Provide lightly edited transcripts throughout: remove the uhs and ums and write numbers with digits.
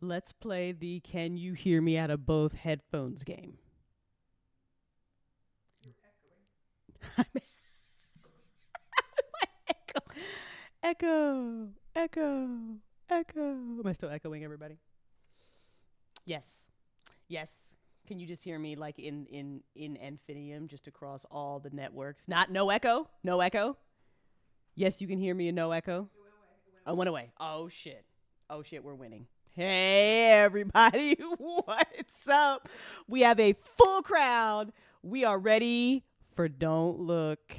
Let's play the Can You Hear Me Out of Both Headphones game. echo, echo, echo, echo. Am I still echoing, everybody? Yes, yes. Can you just hear me like in Infinium, just across all the networks? Not no echo, no echo. Yes, you can hear me and no echo. I went away. Oh shit. Oh shit, we're winning. Hey everybody, what's up? We have a full crowd. We are ready for Don't Look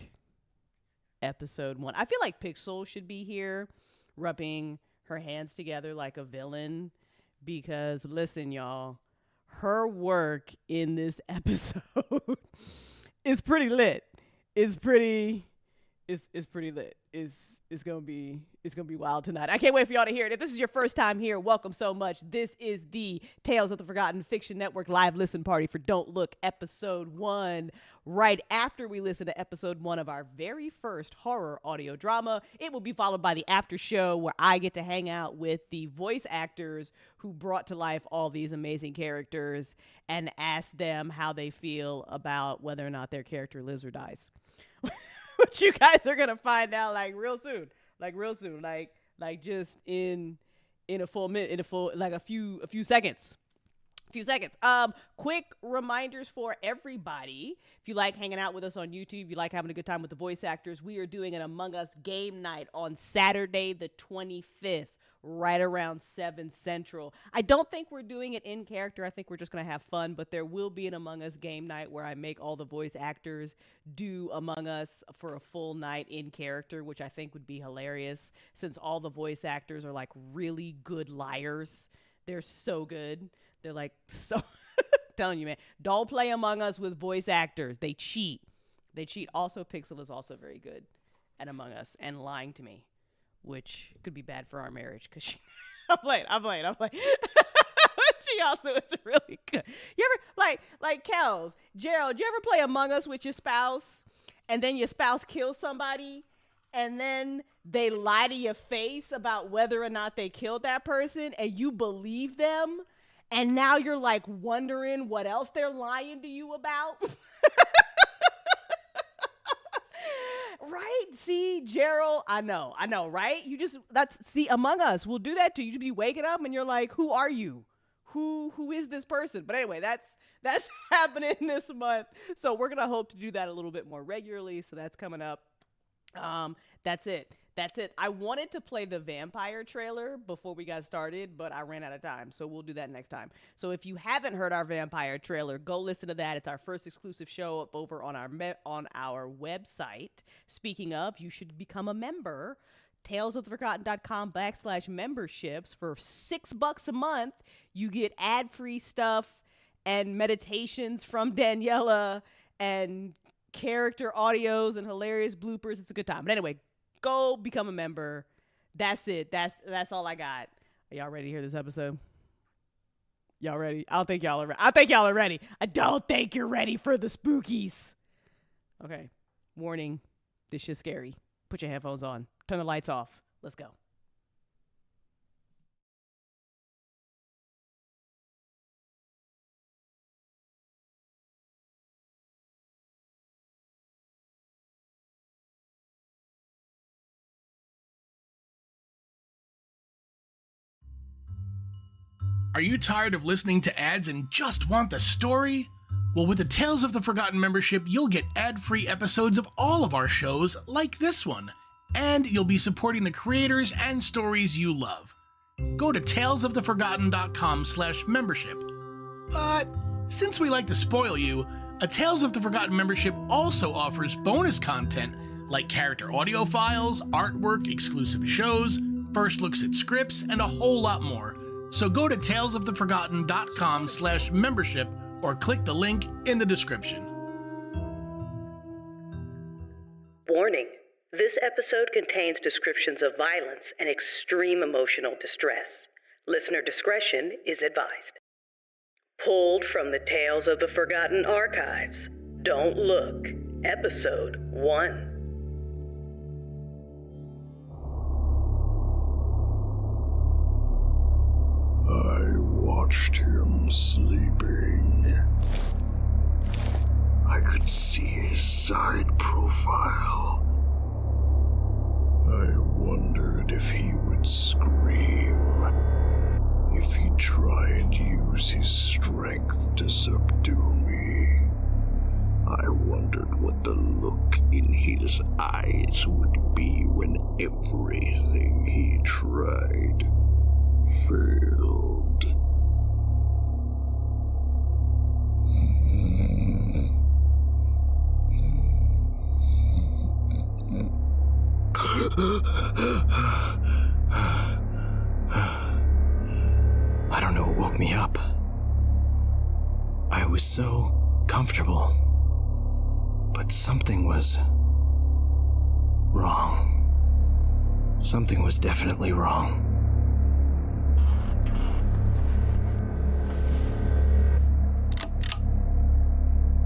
episode 1. I feel like Pixel should be here rubbing her hands together like a villain because listen y'all, her work in this episode is pretty lit. It's pretty lit. It's gonna be wild tonight. I can't wait for y'all to hear it. If this is your first time here, welcome so much. This is the Tales of the Forgotten Fiction Network live listen party for Don't Look episode 1. Right after we listen to episode 1 of our very first horror audio drama, it will be followed by the after show where I get to hang out with the voice actors who brought to life all these amazing characters and ask them how they feel about whether or not their character lives or dies. Which you guys are gonna find out real soon, like just in a full minute, in a full like a few seconds. Quick reminders for everybody. If you like hanging out with us on YouTube, you like having a good time with the voice actors, we are doing an Among Us game night on Saturday the 25th, right around 7 Central. I don't think we're doing it in character. I think we're just going to have fun, but there will be an Among Us game night where I make all the voice actors do Among Us for a full night in character, which I think would be hilarious since all the voice actors are like really good liars. They're so good. They're like so telling you, man, don't play Among Us with voice actors. They cheat. Also, Pixel is also very good at Among Us and lying to me, which could be bad for our marriage because she I'm playing. She also is really good. You ever like Kels, Gerald, you ever play Among Us with your spouse and then your spouse kills somebody and then they lie to your face about whether or not they killed that person and you believe them and now you're like wondering what else they're lying to you about? Right? See, Gerald, I know, right? See, Among Us will do that to you. You just be waking up and you're like, who are you? Who is this person? But anyway, that's happening this month. So we're gonna hope to do that a little bit more regularly. So that's coming up. That's it. I wanted to play the vampire trailer before we got started, but I ran out of time. So we'll do that next time. So if you haven't heard our vampire trailer, go listen to that. It's our first exclusive show up over on our website. Speaking of, you should become a member. talesoftheforgotten.com/memberships for $6 a month. You get ad-free stuff and meditations from Daniela and character audios and hilarious bloopers. It's a good time. But anyway, go become a member. That's it. That's all I got. Are y'all ready to hear this episode? Y'all ready? I don't think y'all are ready. I think y'all are ready. I don't think you're ready for the spookies. Okay. Warning. This shit's scary. Put your headphones on. Turn the lights off. Let's go. Are you tired of listening to ads and just want the story? Well, with the Tales of the Forgotten membership, you'll get ad-free episodes of all of our shows, like this one, and you'll be supporting the creators and stories you love. Go to talesoftheforgotten.com/membership. But since we like to spoil you, a Tales of the Forgotten membership also offers bonus content like character audio files, artwork, exclusive shows, first looks at scripts, and a whole lot more. So go to talesoftheforgotten.com/membership or click the link in the description. Warning. This episode contains descriptions of violence and extreme emotional distress. Listener discretion is advised. Pulled from the Tales of the Forgotten archives, Don't Look, Episode 1. I watched him sleeping. I could see his side profile. I wondered if he would scream, if he'd try and use his strength to subdue me. I wondered what the look in his eyes would be when everything he tried failed. I don't know what woke me up. I was so comfortable, but something was wrong. Something was definitely wrong.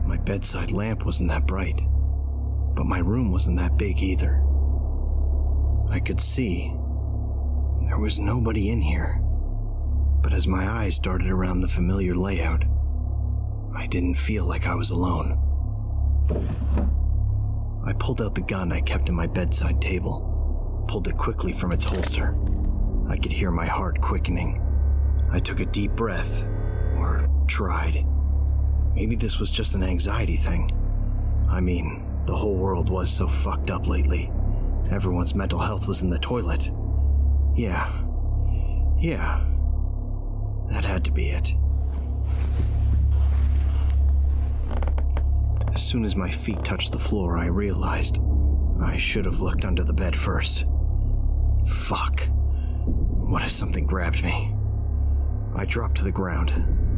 My bedside lamp wasn't that bright, but my room wasn't that big either. I could see there was nobody in here, but as my eyes darted around the familiar layout, I didn't feel like I was alone. I pulled out the gun I kept in my bedside table, pulled it quickly from its holster. I could hear my heart quickening. I took a deep breath, or tried. Maybe this was just an anxiety thing. I mean, the whole world was so fucked up lately. Everyone's mental health was in the toilet. Yeah, that had to be it. As soon as my feet touched the floor, I realized I should have looked under the bed first. Fuck. What if something grabbed me? I dropped to the ground,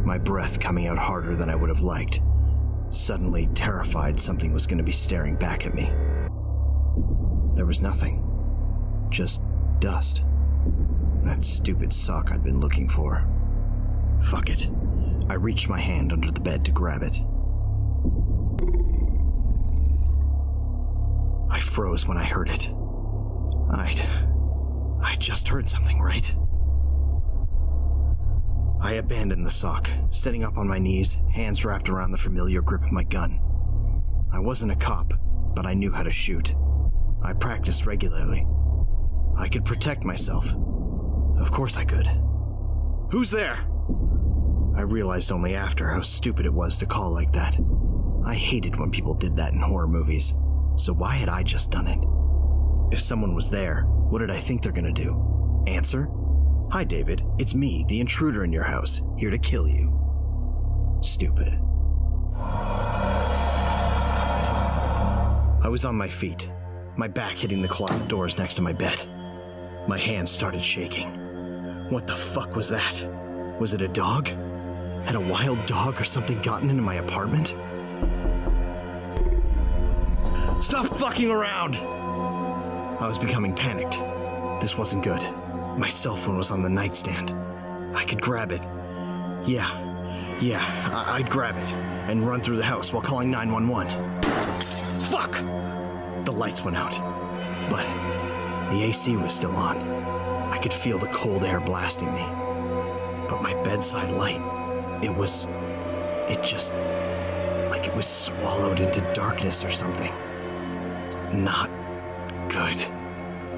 my breath coming out harder than I would have liked. Suddenly terrified something was going to be staring back at me. There was nothing. Just dust. That stupid sock I'd been looking for. Fuck it. I reached my hand under the bed to grab it. I froze when I heard it. I just heard something, right? I abandoned the sock, sitting up on my knees, hands wrapped around the familiar grip of my gun. I wasn't a cop, but I knew how to shoot. I practiced regularly. I could protect myself. Of course I could. Who's there? I realized only after how stupid it was to call like that. I hated when people did that in horror movies, so why had I just done it? If someone was there, what did I think they're gonna do? Answer? Hi, David. It's me, the intruder in your house, here to kill you. Stupid. I was on my feet, my back hitting the closet doors next to my bed. My hands started shaking. What the fuck was that? Was it a dog? Had a wild dog or something gotten into my apartment? Stop fucking around! I was becoming panicked. This wasn't good. My cell phone was on the nightstand. I could grab it. I'd grab it and run through the house while calling 911. Fuck! The lights went out, but the AC was still on. I could feel the cold air blasting me. But my bedside light, it just like it was swallowed into darkness or something. Not good.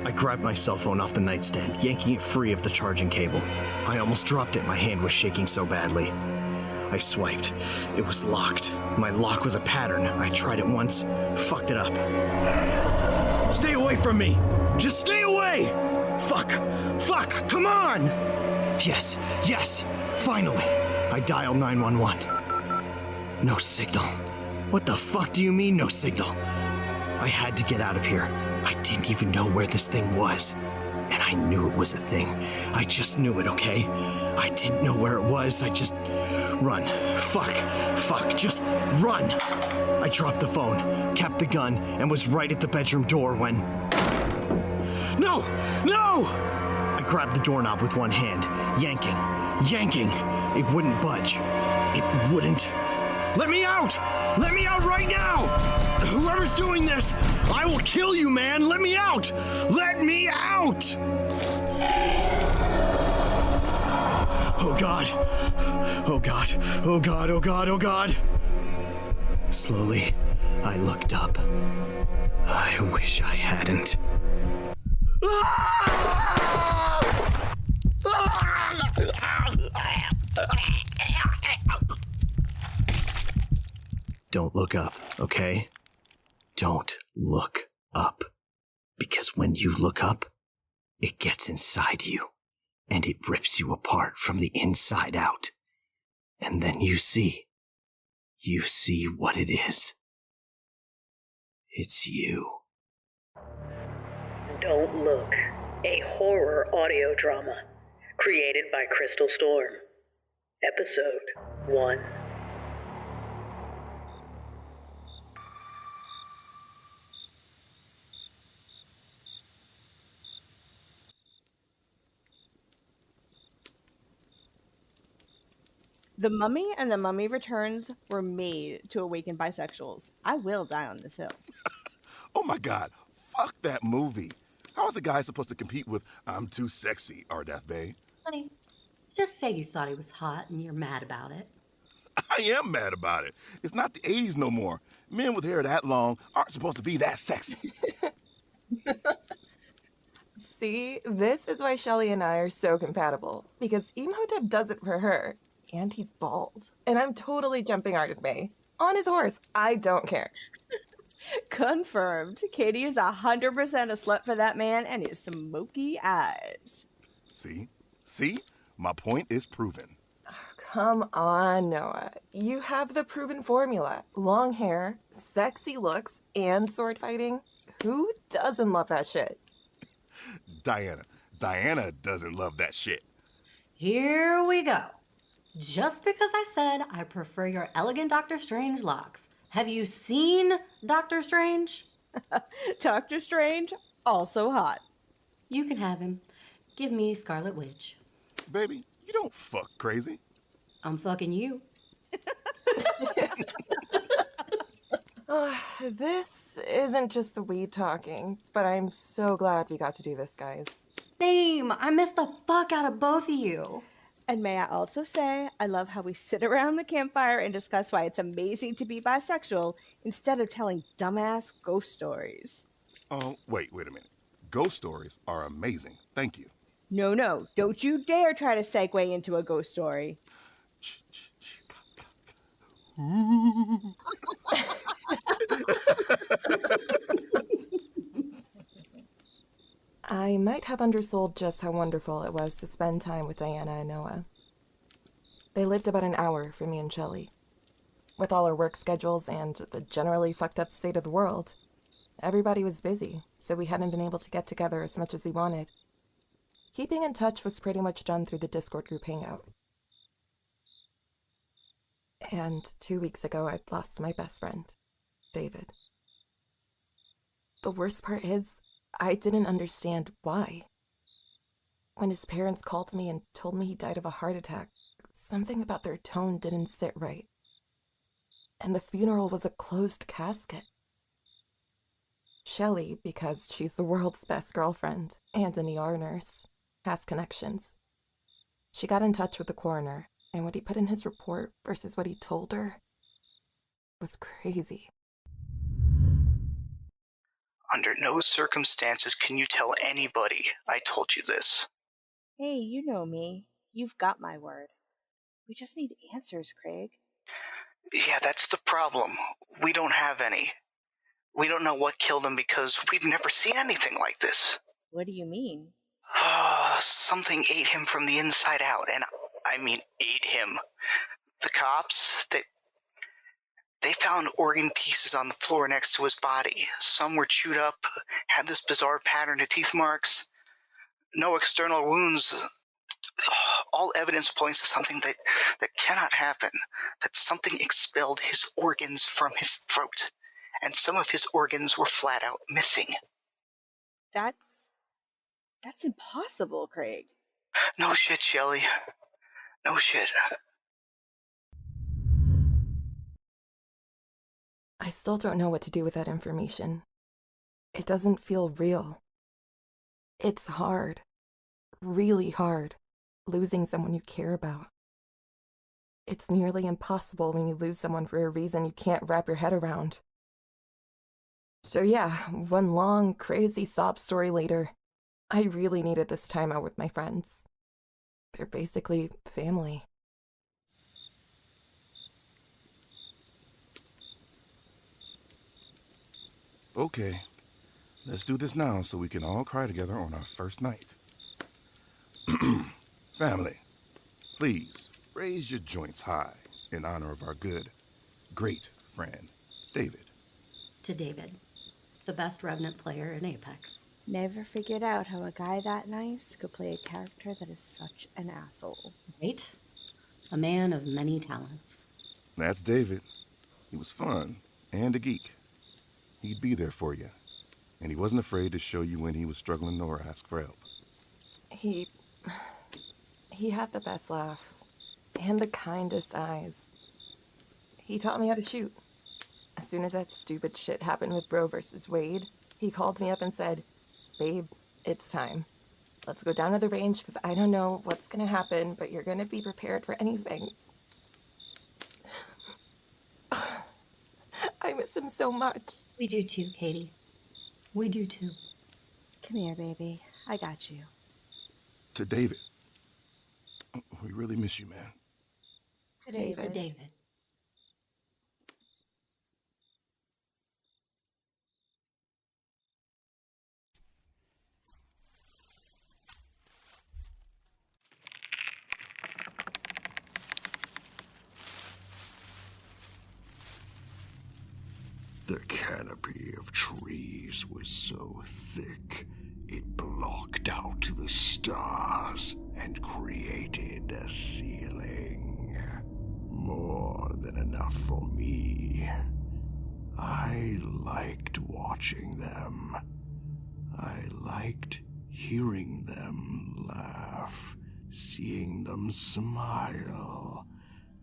I grabbed my cell phone off the nightstand, yanking it free of the charging cable. I almost dropped it, my hand was shaking so badly. I swiped. It was locked. My lock was a pattern. I tried it once, fucked it up. Stay away from me! Just stay away! Fuck! Come on! Yes, finally! I dialed 911. No signal. What the fuck do you mean, no signal? I had to get out of here. I didn't even know where this thing was. And I knew it was a thing. I just knew it, okay? I didn't know where it was. I just... Run. Fuck. Just run. I dropped the phone, kept the gun, and was right at the bedroom door when... No! I grabbed the doorknob with one hand, yanking. It wouldn't budge. It wouldn't... Let me out! Let me out right now! Whoever's doing this, I will kill you, man! Let me out! Let me out! Oh God. Oh God. Oh God. Oh God. Oh God. Slowly, I looked up. I wish I hadn't. Don't look up, okay? Don't look up. Because when you look up, it gets inside you, and it rips you apart from the inside out. And then you see what it is. It's you. Don't Look, a horror audio drama created by Crystal Storm. Episode 1. The Mummy and The Mummy Returns were made to awaken bisexuals. I will die on this hill. Oh my God, fuck that movie. How is a guy supposed to compete with I'm Too Sexy, Ardath Bey? Honey, just say you thought he was hot and you're mad about it. I am mad about it. It's not the 80s no more. Men with hair that long aren't supposed to be that sexy. See, this is why Shelly and I are so compatible. Because Imhotep does it for her. And he's bald. And I'm totally jumping Ardath Bey. On his horse. I don't care. Confirmed. Katie is 100% a slut for that man and his smoky eyes. See? My point is proven. Come on, Noah. You have the proven formula. Long hair, sexy looks, and sword fighting. Who doesn't love that shit? Diana doesn't love that shit. Here we go. Just because I said I prefer your elegant Doctor Strange locks. Have you seen Doctor Strange? Doctor Strange, also hot. You can have him. Give me Scarlet Witch. Baby, you don't fuck crazy. I'm fucking you. This isn't just the weed talking, but I'm so glad we got to do this, guys. Same. I miss the fuck out of both of you. And may I also say, I love how we sit around the campfire and discuss why it's amazing to be bisexual instead of telling dumbass ghost stories. Oh, wait a minute. Ghost stories are amazing. Thank you. No, don't you dare try to segue into a ghost story. I might have undersold just how wonderful it was to spend time with Diana and Noah. They lived about an hour from me and Shelly. With all our work schedules and the generally fucked up state of the world, everybody was busy, so we hadn't been able to get together as much as we wanted. Keeping in touch was pretty much done through the Discord group hangout. And 2 weeks ago, I'd lost my best friend, David. The worst part is, I didn't understand why. When his parents called me and told me he died of a heart attack, something about their tone didn't sit right. And the funeral was a closed casket. Shelly, because she's the world's best girlfriend and an ER nurse, has connections. She got in touch with the coroner, and what he put in his report versus what he told her was crazy. Under no circumstances can you tell anybody I told you this. Hey, you know me. You've got my word. We just need answers, Craig. Yeah, that's the problem. We don't have any. We don't know what killed him because we've never seen anything like this. What do you mean? Something ate him from the inside out, and I mean ate him. The cops, they found organ pieces on the floor next to his body. Some were chewed up, had this bizarre pattern of teeth marks. No external wounds. All evidence points to something that cannot happen. That something expelled his organs from his throat. And some of his organs were flat out missing. That's impossible, Craig. No shit, Shelly. No shit. I still don't know what to do with that information. It doesn't feel real. It's hard. Really hard. losing someone you care about. It's nearly impossible when you lose someone for a reason you can't wrap your head around. So yeah, one long, crazy sob story later, I really needed this time out with my friends. They're basically family. Okay, let's do this now so we can all cry together on our first night. Family, please raise your joints high in honor of our good, great friend, David. To David, the best Revenant player in Apex. Never figured out how a guy that nice could play a character that is such an asshole. Right? A man of many talents. That's David. He was fun and a geek. He'd be there for you, and he wasn't afraid to show you when he was struggling or ask for help. He had the best laugh and the kindest eyes. He taught me how to shoot. As soon as that stupid shit happened with Roe versus Wade, he called me up and said, "Babe, it's time. Let's go down to the range because I don't know what's gonna happen, but you're gonna be prepared for anything." I miss him so much. We do too, Katie. We do too. Come here, baby. I got you. To David, we really miss you, man. To David. The canopy of trees was so thick, it blocked out the stars and created a ceiling. More than enough for me. I liked watching them. I liked hearing them laugh, seeing them smile.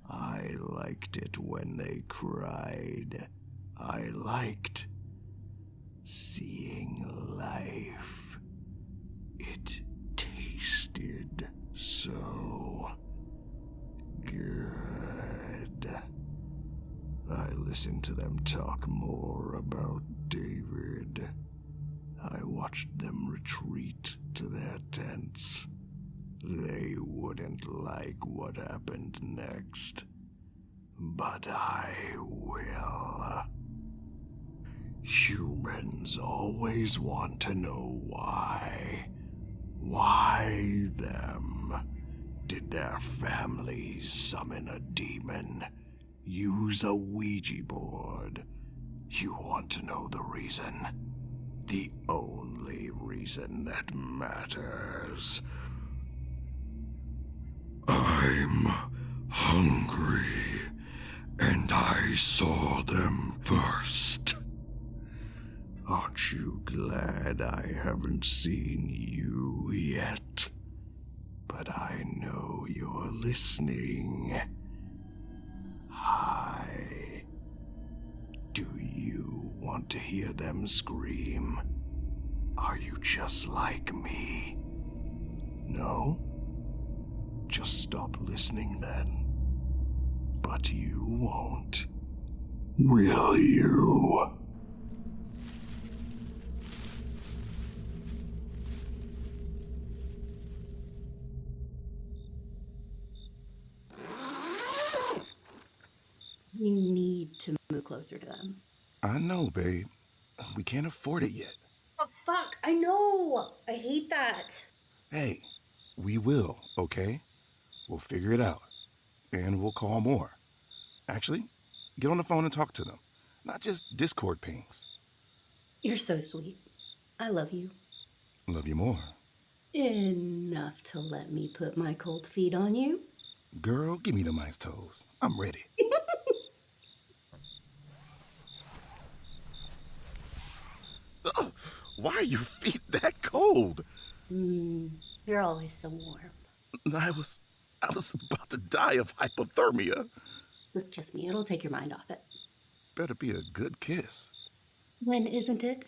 I liked it when they cried. I liked seeing life. It tasted so good. I listened to them talk more about David. I watched them retreat to their tents. They wouldn't like what happened next, but I will. Humans always want to know why. Why them? Did their families summon a demon? Use a Ouija board? You want to know the reason? The only reason that matters. I'm hungry, and I saw them first. Aren't you glad I haven't seen you yet? But I know you're listening. Hi. Do you want to hear them scream? Are you just like me? No? Just stop listening then. But you won't. Will you? We need to move closer to them. I know, babe. We can't afford it yet. Oh, fuck. I know. I hate that. Hey, we will, okay? We'll figure it out. And we'll call more. Actually, get on the phone and talk to them. Not just Discord pings. You're so sweet. I love you. Love you more. Enough to let me put my cold feet on you. Girl, give me the ice toes. I'm ready. Ugh, why are your feet that cold? You're always so warm. I was about to die of hypothermia. Just kiss me. It'll take your mind off it. Better be a good kiss. When isn't it?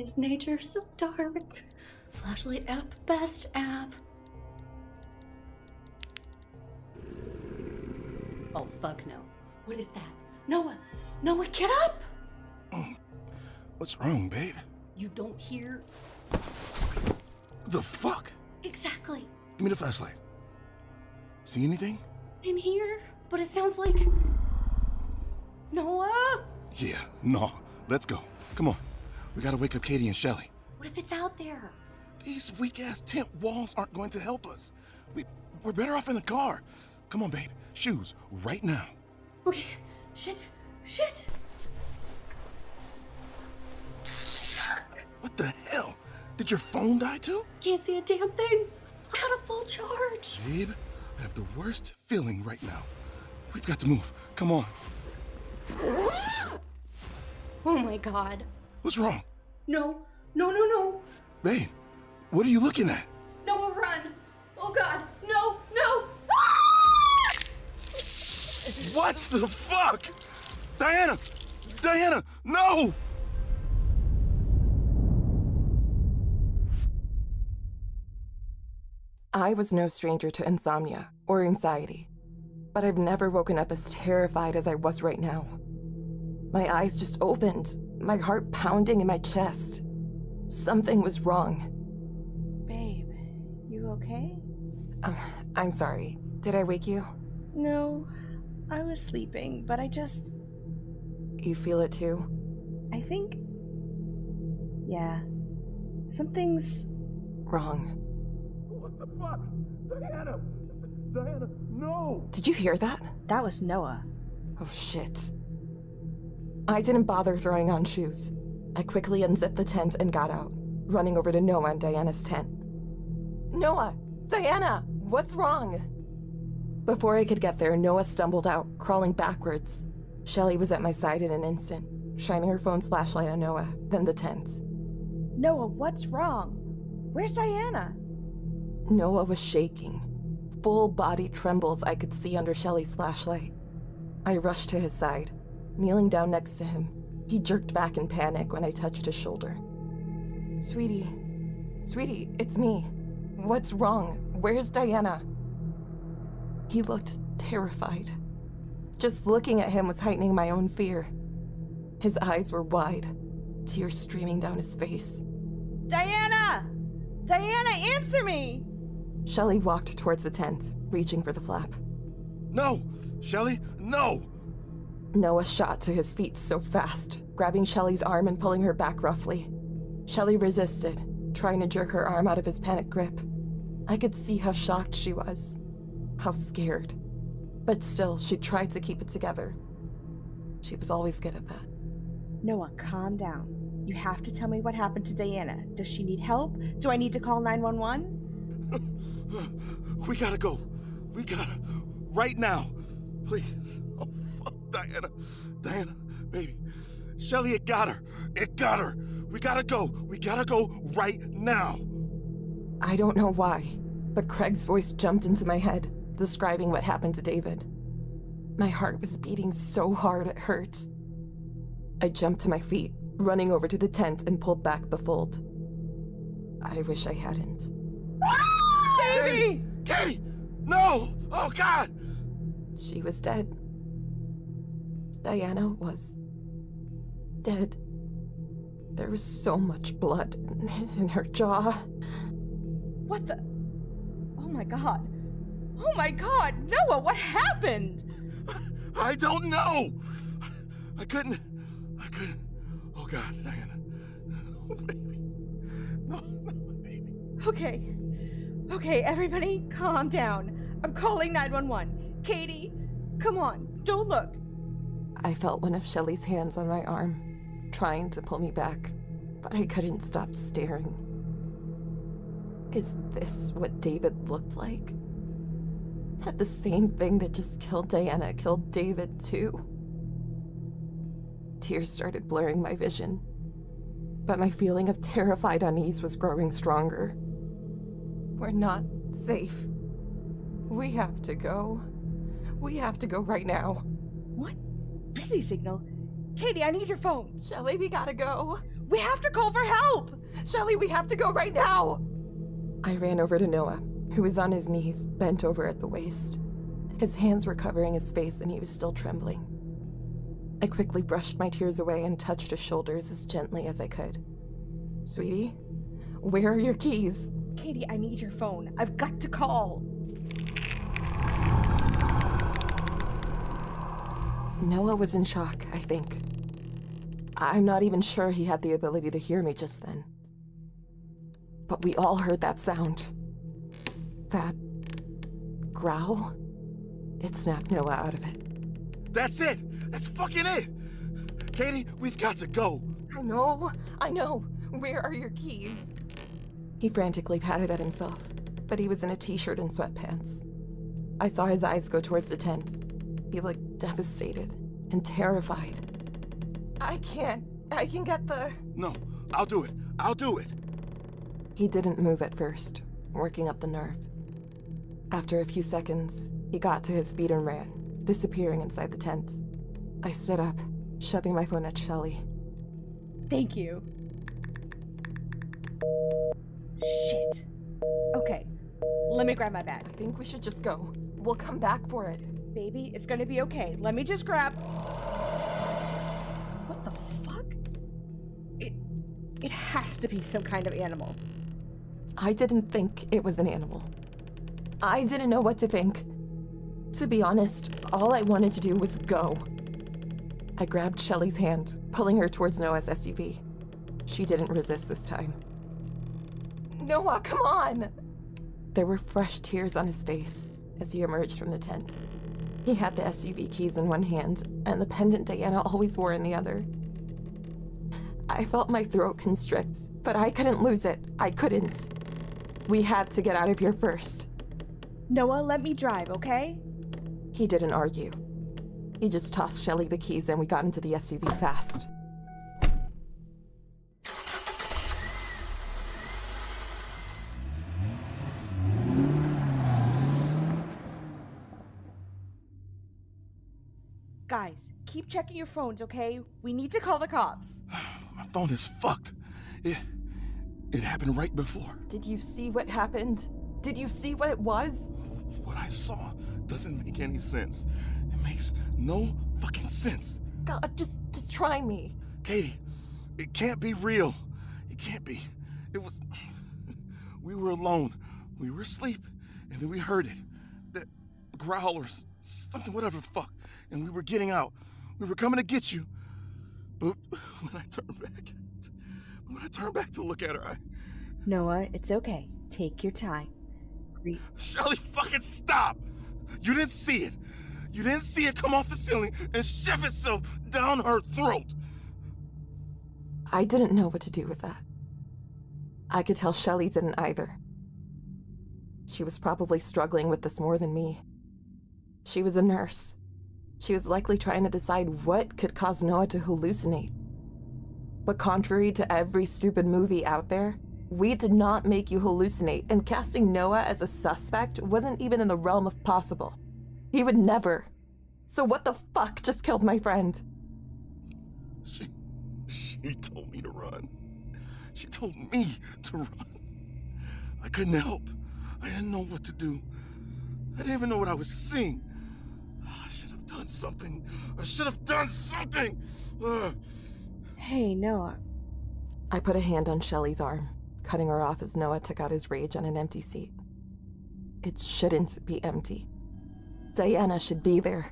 is nature so dark? Flashlight app, best app. Oh, fuck no. What is that? Noah! Noah, get up! What's wrong, babe? You don't hear? The fuck? Exactly. Give me the flashlight. See anything? In here, but it sounds like... Noah? Yeah, no. Let's go. Come on. We gotta wake up Katie and Shelly. What if it's out there? These weak-ass tent walls aren't going to help us. We're better off in the car. Come on, babe. Shoes, right now. Okay. Shit. What the hell? Did your phone die too? Can't see a damn thing. I had a full charge. Babe, I have the worst feeling right now. We've got to move. Come on. Oh my god. What's wrong? No. Babe, what are you looking at? Noah, run. Oh god. No. What the fuck? Diana, no! I was no stranger to insomnia or anxiety, but I've never woken up as terrified as I was right now. My eyes just opened, my heart pounding in my chest. Something was wrong. Babe, you okay? I'm sorry. Did I wake you? No, I was sleeping, but I just... You feel it too? I think... Yeah. Something's... Wrong. What the fuck? Diana, no! Did you hear that? That was Noah. Oh shit. I didn't bother throwing on shoes. I quickly unzipped the tent and got out, running over to Noah and Diana's tent. Noah! Diana! What's wrong? Before I could get there, Noah stumbled out, crawling backwards. Shelly was at my side in an instant, shining her phone's flashlight on Noah, then the tent. Noah, what's wrong? Where's Diana? Noah was shaking. Full body trembles I could see under Shelly's flashlight. I rushed to his side. Kneeling down next to him, he jerked back in panic when I touched his shoulder. Sweetie, it's me. What's wrong? Where's Diana? He looked terrified. Just looking at him was heightening my own fear. His eyes were wide, tears streaming down his face. Diana! Diana, answer me! Shelly walked towards the tent, reaching for the flap. No! Shelly, no! Noah shot to his feet so fast, grabbing Shelly's arm and pulling her back roughly. Shelly resisted, trying to jerk her arm out of his panic grip. I could see how shocked she was, how scared. But still, she tried to keep it together. She was always good at that. Noah, calm down. You have to tell me what happened to Diana. Does she need help? Do I need to call 911? We gotta go. We gotta. Right now. Please. Oh, fuck. Diana, baby. Shelly, it got her. We gotta go. We gotta go right now. I don't know why, but Craig's voice jumped into my head, describing what happened to David. My heart was beating so hard it hurt. I jumped to my feet, running over to the tent and pulled back the fold. I wish I hadn't. Baby! Katie! No! Oh, God! She was dead. Diana was dead. There was so much blood in her jaw. What the? Oh my god. Oh my god! Noah, what happened? I don't know! I couldn't. Oh, God, Diana. Oh, baby. No, baby. Okay, everybody, calm down. I'm calling 911. Katie, come on, don't look. I felt one of Shelly's hands on my arm, trying to pull me back, but I couldn't stop staring. Is this what David looked like? Had the same thing that just killed Diana killed David too? Tears started blurring my vision, but my feeling of terrified unease was growing stronger. We're not safe. We have to go. We have to go right now. What? Busy signal? Katie, I need your phone. Shelly, we gotta go. We have to call for help! Shelly, we have to go right now! I ran over to Noah, who was on his knees, bent over at the waist. His hands were covering his face and he was still trembling. I quickly brushed my tears away and touched his shoulders as gently as I could. Sweetie, where are your keys? Katie, I need your phone. I've got to call. Noah was in shock, I think. I'm not even sure he had the ability to hear me just then. But we all heard that sound. That growl. It snapped Noah out of it. That's it! That's fucking it! Katie, we've got to go. I know. Where are your keys? He frantically patted at himself, but he was in a t-shirt and sweatpants. I saw his eyes go towards the tent. He looked devastated and terrified. I can get the... No, I'll do it. He didn't move at first, working up the nerve. After a few seconds, he got to his feet and ran, disappearing inside the tent. I stood up, shoving my phone at Shelly. Thank you. Shit. Okay, let me grab my bag. I think we should just go. We'll come back for it. Baby, it's gonna be okay. Let me just grab... What the fuck? It has to be some kind of animal. I didn't think it was an animal. I didn't know what to think. To be honest, all I wanted to do was go. I grabbed Shelly's hand, pulling her towards Noah's SUV. She didn't resist this time. Noah, come on! There were fresh tears on his face as he emerged from the tent. He had the SUV keys in one hand and the pendant Diana always wore in the other. I felt my throat constrict, but I couldn't lose it. I couldn't. We had to get out of here first. Noah, let me drive, okay? He didn't argue. He just tossed Shelly the keys and we got into the SUV fast. Guys, keep checking your phones, okay? We need to call the cops. My phone is fucked. It happened right before. Did you see what happened? Did you see what it was? What I saw doesn't make any sense. It makes no fucking sense. God, just try me. Katie, it can't be real. It can't be. It was... We were alone. We were asleep, and then we heard it. That growl or something, whatever the fuck. And we were getting out. We were coming to get you. But when I turned back to look at her, Noah, it's okay. Take your time. Shelly, fucking stop! You didn't see it. You didn't see it come off the ceiling and shove itself down her throat. I didn't know what to do with that. I could tell Shelly didn't either. She was probably struggling with this more than me. She was a nurse. She was likely trying to decide what could cause Noah to hallucinate. But contrary to every stupid movie out there, we did not make you hallucinate, and casting Noah as a suspect wasn't even in the realm of possible. He would never. So what the fuck just killed my friend? She told me to run. She told me to run. I couldn't help. I didn't know what to do. I didn't even know what I was seeing. I should have done something. Hey, Noah. I put a hand on Shelly's arm, cutting her off as Noah took out his rage on an empty seat. It shouldn't be empty. Diana should be there.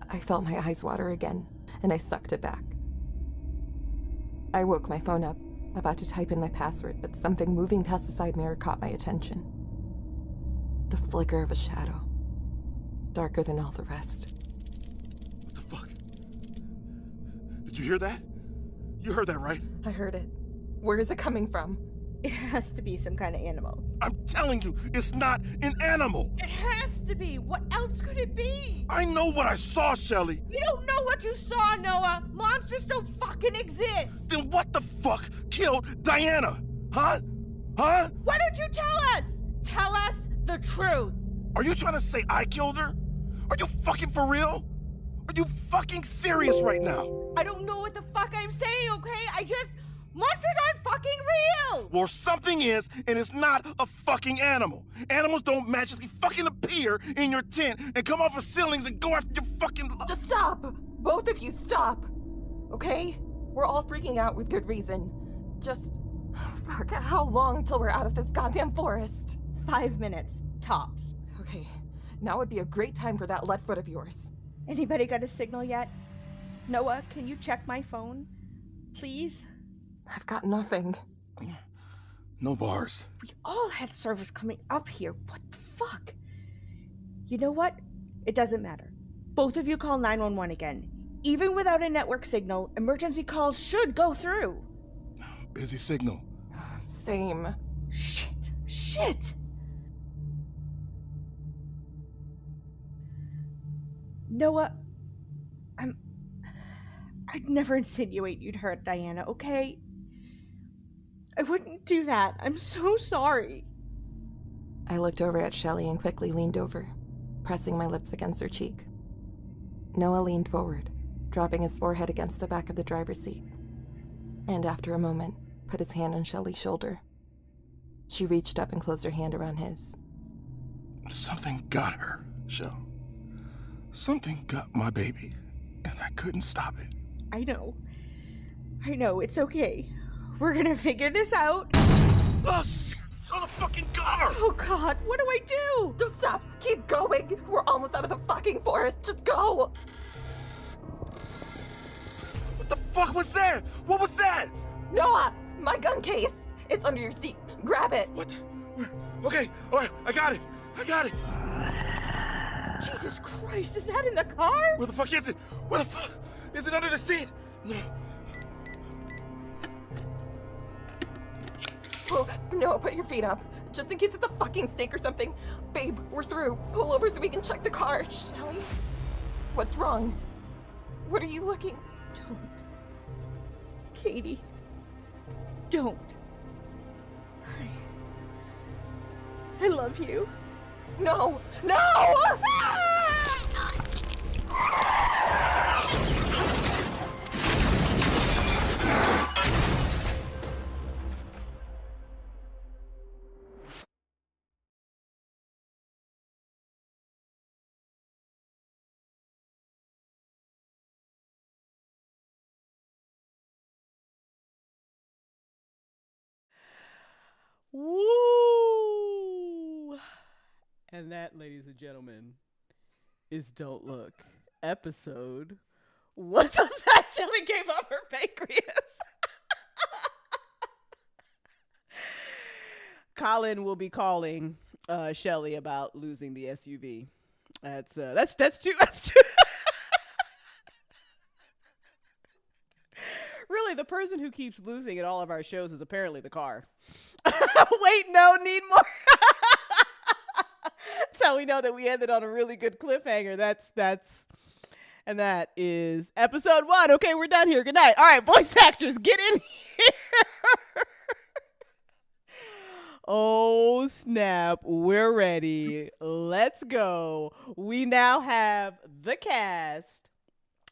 I felt my eyes water again, and I sucked it back. I woke my phone up, about to type in my password, but something moving past the side mirror caught my attention. The flicker of a shadow, darker than all the rest. What the fuck? Did you hear that? You heard that, right? I heard it. Where is it coming from? It has to be some kind of animal. I'm telling you, it's not an animal. It has to be. What else could it be? I know what I saw, Shelly. You don't know what you saw, Noah. Monsters don't fucking exist. Then what the fuck killed Diana? Huh? Huh? Why don't you tell us? Tell us the truth. Are you trying to say I killed her? Are you fucking for real? Are you fucking serious right now? I don't know what the fuck I'm saying, okay? Monsters aren't fucking real! Or something is, and it's not a fucking animal. Animals don't magically fucking appear in your tent and come off of ceilings and go after your fucking... Just stop! Both of you stop! Okay? We're all freaking out with good reason. Just... Fuck, how long till we're out of this goddamn forest? 5 minutes, tops. Okay, now would be a great time for that lead foot of yours. Anybody got a signal yet? Noah, can you check my phone? Please? I've got nothing. No bars. We all had service coming up here. What the fuck? You know what? It doesn't matter. Both of you call 911 again. Even without a network signal, emergency calls should go through. Busy signal. Same. Shit! Noah, I'd never insinuate you'd hurt Diana, okay? I wouldn't do that. I'm so sorry. I looked over at Shelley and quickly leaned over, pressing my lips against her cheek. Noah leaned forward, dropping his forehead against the back of the driver's seat, and after a moment, put his hand on Shelley's shoulder. She reached up and closed her hand around his. Something got her, Shell. Something got my baby, and I couldn't stop it. I know, it's okay. We're gonna figure this out. Oh, shit, it's on the fucking car! Oh God, what do I do? Don't stop! Keep going! We're almost out of the fucking forest! Just go! What the fuck was that? What was that? Noah! My gun case! It's under your seat. Grab it! What? Okay, alright, I got it! Jesus Christ, is that in the car? Where the fuck is it? Where the fuck? Is it under the seat? Oh, no, put your feet up. Just in case it's a fucking snake or something. Babe, we're through. Pull over so we can check the car. Shelley? What's wrong? What are you looking? Don't. Katie. Don't. I love you. No! No! Woo! And that, ladies and gentlemen, is Don't Look, episode. What does actually gave up her pancreas? Colin will be calling Shelley about losing the SUV. That's too. Really, the person who keeps losing at all of our shows is apparently the car. Wait, no, need more. That's how we know that we ended on a really good cliffhanger. And that is episode 1. Okay, we're done here. Good night. All right, voice actors, get in here. Oh, snap. We're ready. Let's go. We now have the cast.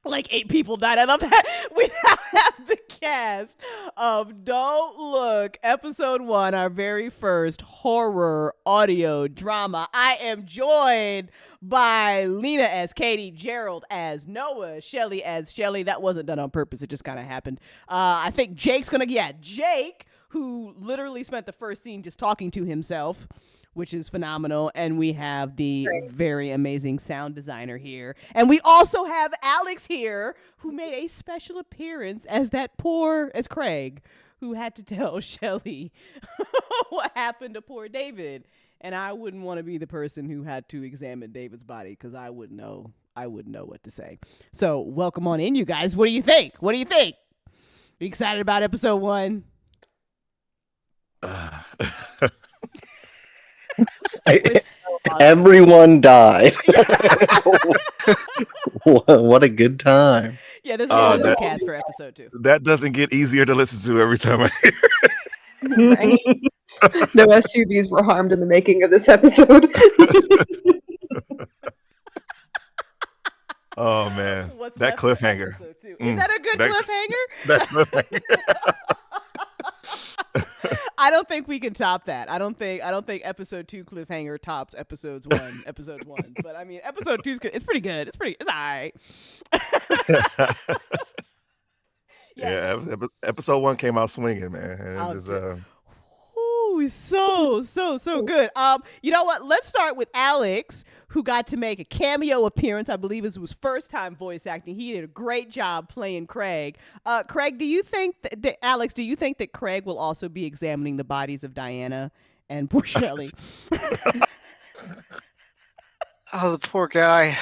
Like 8 people died. I love that. We now have the cast of Don't Look, episode 1, our very first horror audio drama. I am joined by Lena as Katie, Gerald as Noah, Shelley as Shelley. That wasn't done on purpose. It just kind of happened. I think Jake's gonna, Jake, who literally spent the first scene just talking to himself, which is phenomenal. And we have the very amazing sound designer here. And we also have Alex here, who made a special appearance as Craig, who had to tell Shelley what happened to poor David. And I wouldn't want to be the person who had to examine David's body, because I wouldn't know what to say. So welcome on in, you guys. What do you think? Are you excited about episode 1? Everyone died. What a good time. Yeah, this is the cast for episode 2. That doesn't get easier to listen to every time I hear it. Right? No SUVs were harmed in the making of this episode. Oh man, What's that left for cliffhanger. episode 2? Is that a good cliffhanger? That cliffhanger. I don't think we can top that. I don't think episode 2 cliffhanger tops episode 1. But I mean, episode 2 it's pretty good. It's all right. Yeah, episode 1 came out swinging, man. And it just, Ooh, so good. You know what? Let's start with Alex, who got to make a cameo appearance. I believe it was first time voice acting. He did a great job playing Craig. Craig, do you think Alex? Do you think that Craig will also be examining the bodies of Diana and poor Shelley? Oh, the poor guy.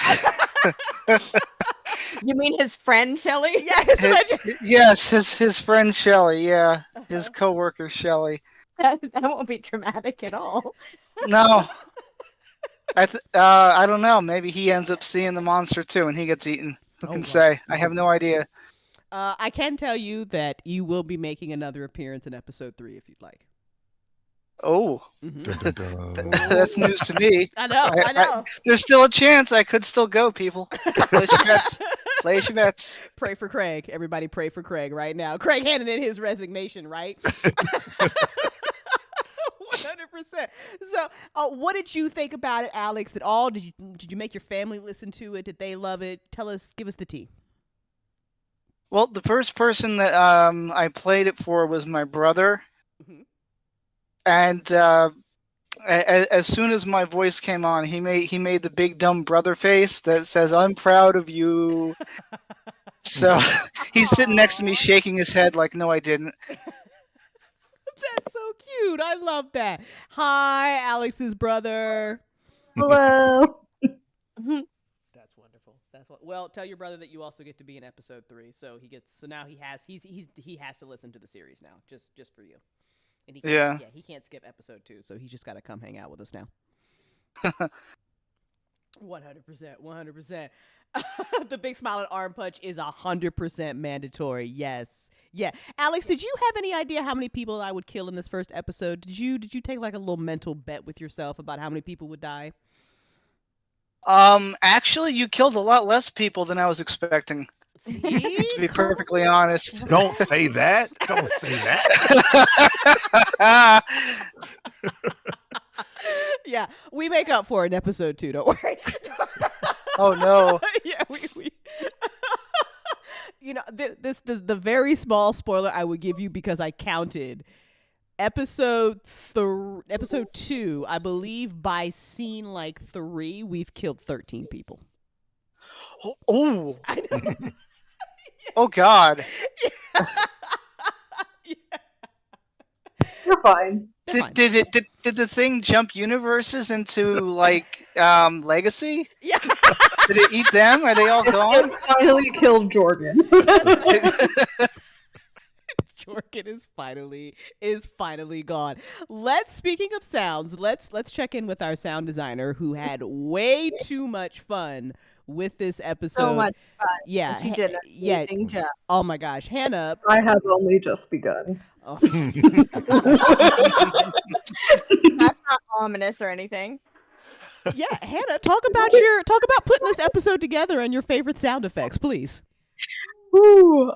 You mean his friend Shelley? Yeah, his friend. Yes, his friend Shelley. Yeah, his coworker Shelley. That won't be traumatic at all. No. I don't know. Maybe he ends up seeing the monster too, and he gets eaten. Who can say? I have no idea. I can tell you that you will be making another appearance in episode 3 if you'd like. Oh, that's news to me. I know. There's still a chance. I could still go, people. Place your bets. Place your bets. Pray for Craig. Everybody pray for Craig right now. Craig handed in his resignation, right? 100%. So, what did you think about it, Alex? Did you make your family listen to it? Did they love it? Give us the tea. Well, the first person that I played it for was my brother. Mm-hmm. And as soon as my voice came on, he made the big dumb brother face that says, "I'm proud of you." So he's sitting next to me, shaking his head like, "No, I didn't." That's so cute. I love that. Hi, Alex's brother. Hello. That's wonderful. Well, tell your brother that you also get to be in episode 3. So now he has to listen to the series now, just for you. And he can't skip episode 2, so he's just got to come hang out with us now. 100%. The big smile and arm punch is 100% mandatory. Yes. Yeah. Alex, did you have any idea how many people I would kill in this first episode? Did you take like a little mental bet with yourself about how many people would die? Actually, you killed a lot less people than I was expecting. See? To be perfectly honest. Don't say that. Don't say that. Yeah, we make up for it in episode 2. Don't worry. Oh no. Yeah, we the very small spoiler I would give you, because I counted episode 2, I believe by scene like 3 we've killed 13 people. Oh. I know. Oh God. Yeah. You're fine. Did the thing jump universes into like Legacy? Yeah. Did it eat them? Are they all gone? It finally killed Jordan. Jordan is finally gone. Speaking of sounds, let's check in with our sound designer, who had way too much fun with this episode. So much fun. Yeah. She did an amazing job. Oh my gosh. Hannah. I have only just begun. Oh. That's not ominous or anything. Yeah, Hannah, talk about putting this episode together and your favorite sound effects, please. Ooh,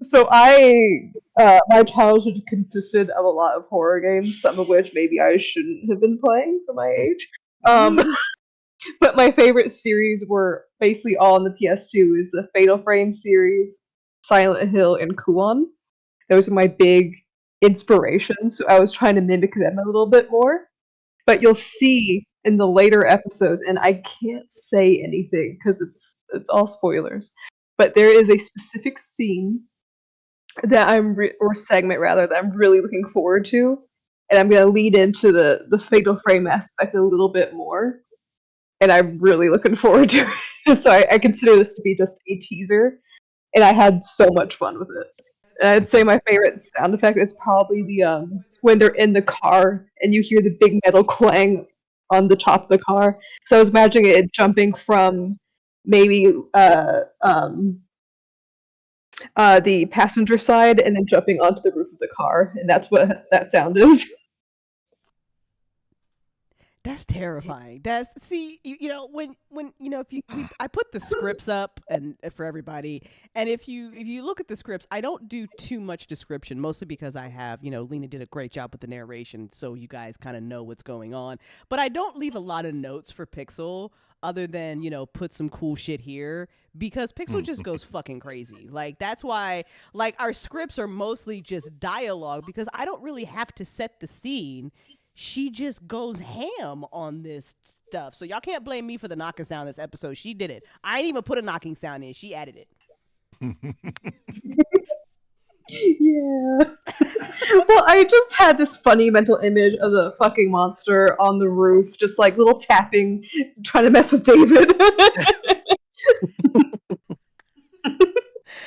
so my childhood consisted of a lot of horror games, some of which maybe I shouldn't have been playing for my age. But my favorite series were basically all on the PS2. Is the Fatal Frame series, Silent Hill, and Kuon. Those are my big inspirations, so I was trying to mimic them a little bit more. But you'll see in the later episodes, and I can't say anything because it's all spoilers, but there is a specific scene that or segment rather, that I'm really looking forward to, and I'm going to lead into the Fatal Frame aspect a little bit more, and I'm really looking forward to it. So I consider this to be just a teaser, and I had so much fun with it. And I'd say my favorite sound effect is probably the when they're in the car and you hear the big metal clang on the top of the car. So I was imagining it jumping from maybe the passenger side and then jumping onto the roof of the car, and that's what that sound is. That's terrifying. That's see, you know, when you know, if you I put the scripts up and for everybody, and if you look at the scripts, I don't do too much description, mostly because I have, you know, Lena did a great job with the narration, so you guys kind of know what's going on. But I don't leave a lot of notes for Pixel other than, you know, put some cool shit here, because Pixel just goes fucking crazy. Like, that's why, like, our scripts are mostly just dialogue, because I don't really have to set the scene. She just goes ham on this stuff. So y'all can't blame me for the knocking sound this episode. She did it. I ain't even put a knocking sound in. She added it. Yeah. Well, I just had this funny mental image of the fucking monster on the roof, just like little tapping, trying to mess with David.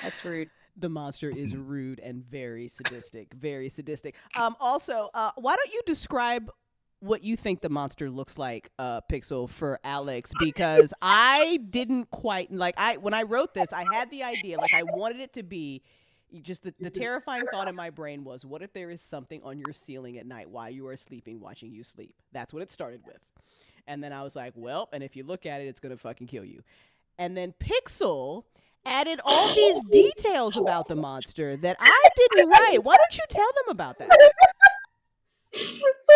That's rude. The monster is rude and very sadistic. Very sadistic. Also, why don't you describe what you think the monster looks like, Pixel, for Alex? Because I didn't quite, like, when I wrote this, I had the idea, like, I wanted it to be just the terrifying thought in my brain was, what if there is something on your ceiling at night while you are sleeping, watching you sleep? That's what it started with. And then I was like, well, and if you look at it, it's going to fucking kill you. And then Pixel added all these details about the monster that I didn't write. Why don't you tell them about that? So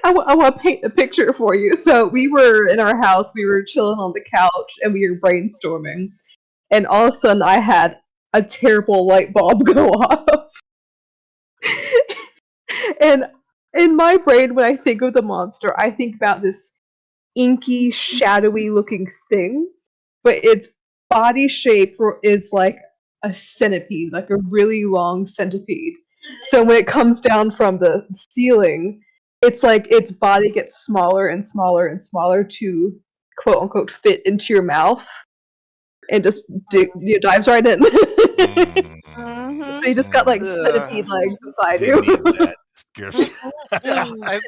I want to paint a picture for you. So we were in our house, we were chilling on the couch, and we were brainstorming. And all of a sudden, I had a terrible light bulb go off. And in my brain, when I think of the monster, I think about this inky, shadowy looking thing, but its body shape is like a centipede, like a really long centipede. So when it comes down from the ceiling, it's like its body gets smaller and smaller and smaller to quote unquote fit into your mouth, and just dives right in. So you just got like centipede legs inside you. I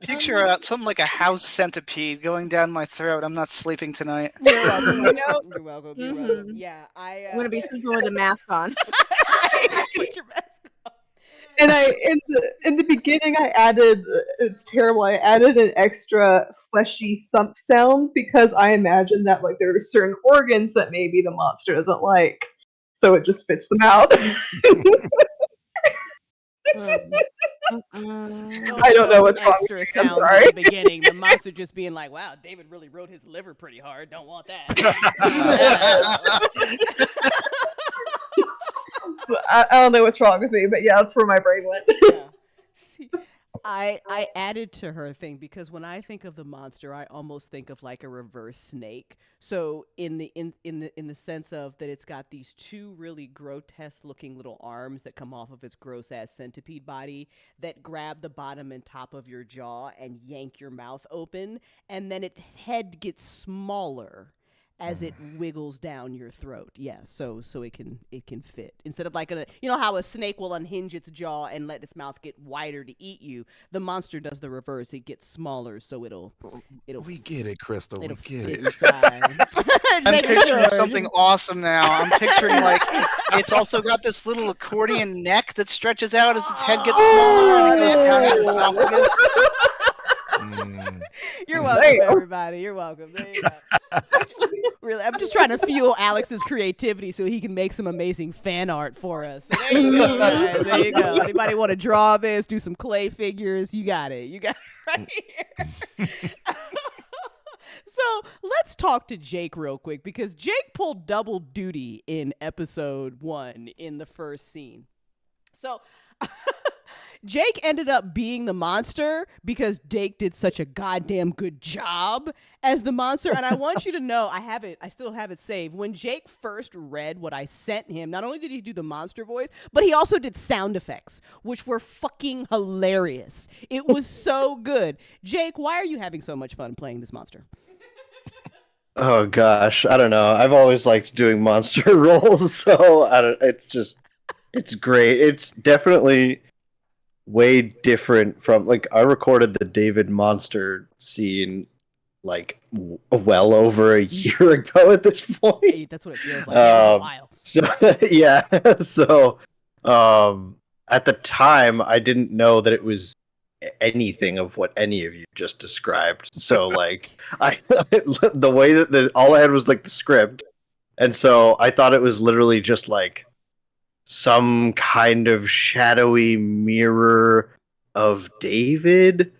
picture something like a house centipede going down my throat. I'm not sleeping tonight. You're welcome. You're welcome. You're welcome. Yeah, I'm gonna be sleeping with a mask on. Put your mask on. And in the beginning, I added, it's terrible, I added an extra fleshy thump sound because I imagined that like there are certain organs that maybe the monster doesn't like, so it just spits them out. I don't know what's wrong Extra with me. I'm sound sorry. at the beginning. The monster just being like, "Wow, David really wrote his liver pretty hard. Don't want that." So I don't know what's wrong with me, but yeah, that's where my brain went. Yeah. See, I added to her thing because when I think of the monster, I almost think of like a reverse snake. So in the sense of that, it's got these two really grotesque looking little arms that come off of its gross ass centipede body that grab the bottom and top of your jaw and yank your mouth open, and then its head gets smaller as it wiggles down your throat. Yeah, so it can fit. Instead of like you know how a snake will unhinge its jaw and let its mouth get wider to eat you, the monster does the reverse. It gets smaller, so it'll We get it, Crystal. We it'll get fit it. inside. I'm picturing something awesome now. I'm picturing like it's also got this little accordion neck that stretches out as its head gets smaller and it goes down your esophagus. You're welcome, everybody. You're welcome. There you go. Really, I'm just trying to fuel Alex's creativity so he can make some amazing fan art for us. So there you go, guys. There you go. Anybody want to draw this, do some clay figures? You got it. You got it right here. So let's talk to Jake real quick, because Jake pulled double duty in episode 1 in the first scene. So Jake ended up being the monster because Jake did such a goddamn good job as the monster. And I want you to know, I still have it saved. When Jake first read what I sent him, not only did he do the monster voice, but he also did sound effects, which were fucking hilarious. It was so good. Jake, why are you having so much fun playing this monster? Oh gosh, I don't know. I've always liked doing monster roles, so it's great. It's definitely way different from, like, I recorded the David monster scene like well over a year ago at this point. Hey, that's what it feels like. Yeah, a while. So yeah, so at the time I didn't know that it was anything of what any of you just described. So like the way that all I had was like the script, and so I thought it was literally just like some kind of shadowy mirror of David,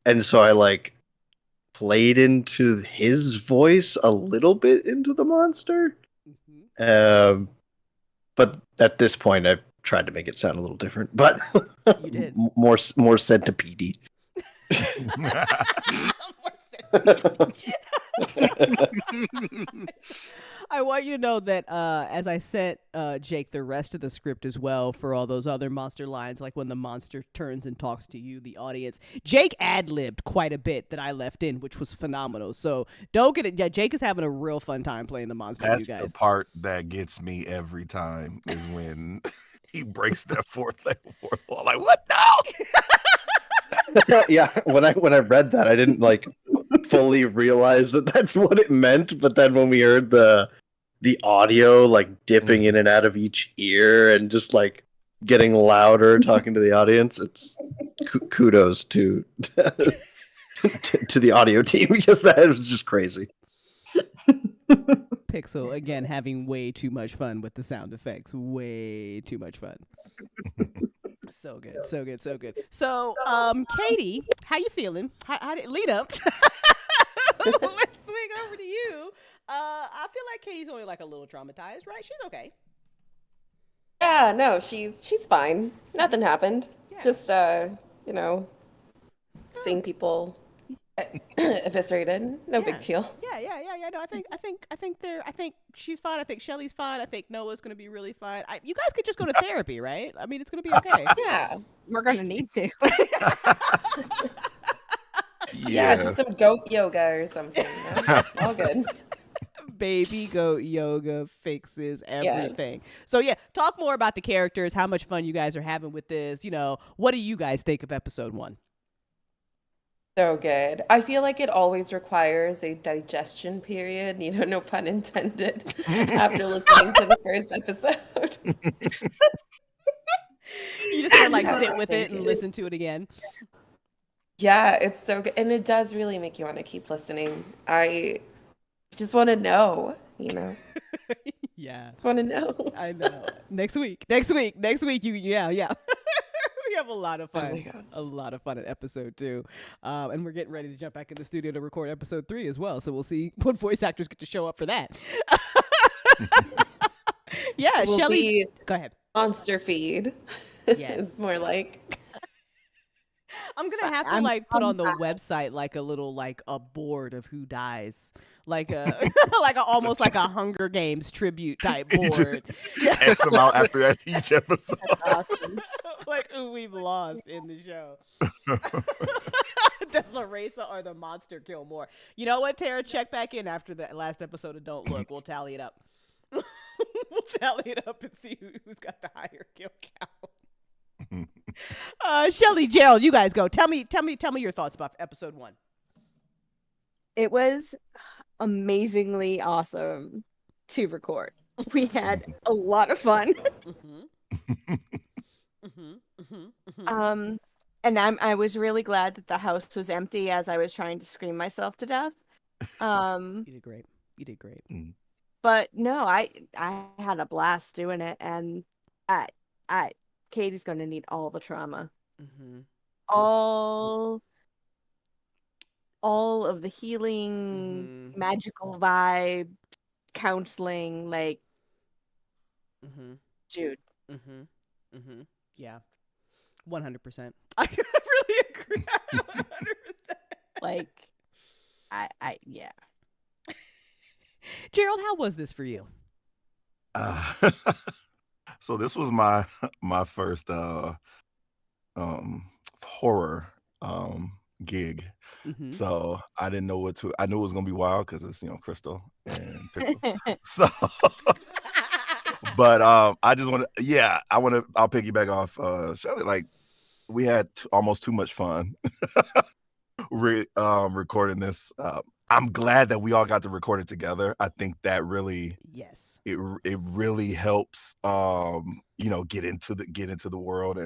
and so I like played into his voice a little bit into the monster. But at this point, I've tried to make it sound a little different, but You did. more centipede. I want you to know that as I sent Jake the rest of the script as well for all those other monster lines, like when the monster turns and talks to you, the audience, Jake ad-libbed quite a bit that I left in, which was phenomenal. So don't get it. Yeah, Jake is having a real fun time playing the monster with That's you the guys. part that gets me every time is when he breaks that fourth wall. Like, what now? Yeah, when I read that, I didn't like fully realize that that's what it meant. But then when we heard the audio like dipping in and out of each ear and just like getting louder, talking to the audience, it's kudos to the audio team, because that was just crazy. Pixel again having way too much fun with the sound effects. Way too much fun. So good, so good, so good. So, Katie, how you feeling? How did lead up? Let's swing over to you. I feel like Katie's only like a little traumatized, right? She's okay. Yeah, no, she's fine. Nothing happened. Yeah. Just seeing people eviscerated. No big deal. Yeah. No, I think she's fine. I think Shelly's fine. I think Noah's gonna be really fine. You guys could just go to therapy, right? I mean, it's gonna be okay. Yeah, we're gonna need to. Yeah, just some goat yoga or something. You know? All good. Baby goat yoga fixes everything. So yeah, talk more about the characters, how much fun you guys are having with this. You know, what do you guys think of episode 1? So good. I feel like it always requires a digestion period, no pun intended, after listening to the first episode. You just gotta like sit with it and listen to it again. Yeah, it's so good. And it does really make you want to keep listening. I just want to know, Yeah. Just want to know. I know. Next week, yeah. We have a lot of fun. Oh my God. A lot of fun at episode 2. And we're getting ready to jump back in the studio to record episode 3 as well. So we'll see what voice actors get to show up for that. Yeah, Will Shelly. be Go ahead. Monster feed. Yes. It's more like. I'm gonna have to like put on the website like a little like a board of who dies, like a almost like a Hunger Games tribute type board. X amount after each episode. That's awesome. Like who we've lost in the show. Does Larissa or the monster kill more? You know what, Tara? Check back in after the last episode of Don't Look. We'll tally it up. We'll tally it up and see who's got the higher kill count. Shelly, Gerald, you guys go. Tell me your thoughts about episode 1. It was amazingly awesome to record. We had a lot of fun. And I was really glad that the house was empty as I was trying to scream myself to death. You did great. But no, I had a blast doing it, and Katie's gonna need all the trauma, all of the healing, magical vibe, counseling, like, dude. Yeah, 100%. I really agree. 100%. Like, yeah. Gerald, how was this for you? So this was my first horror gig. So I didn't know what to. I knew it was gonna be wild because it's Crystal and Pickle. So, but I just want to. I'll piggyback off Shelly. Like we had almost too much fun recording this. I'm glad that we all got to record it together. I think that really, it really helps, get into the world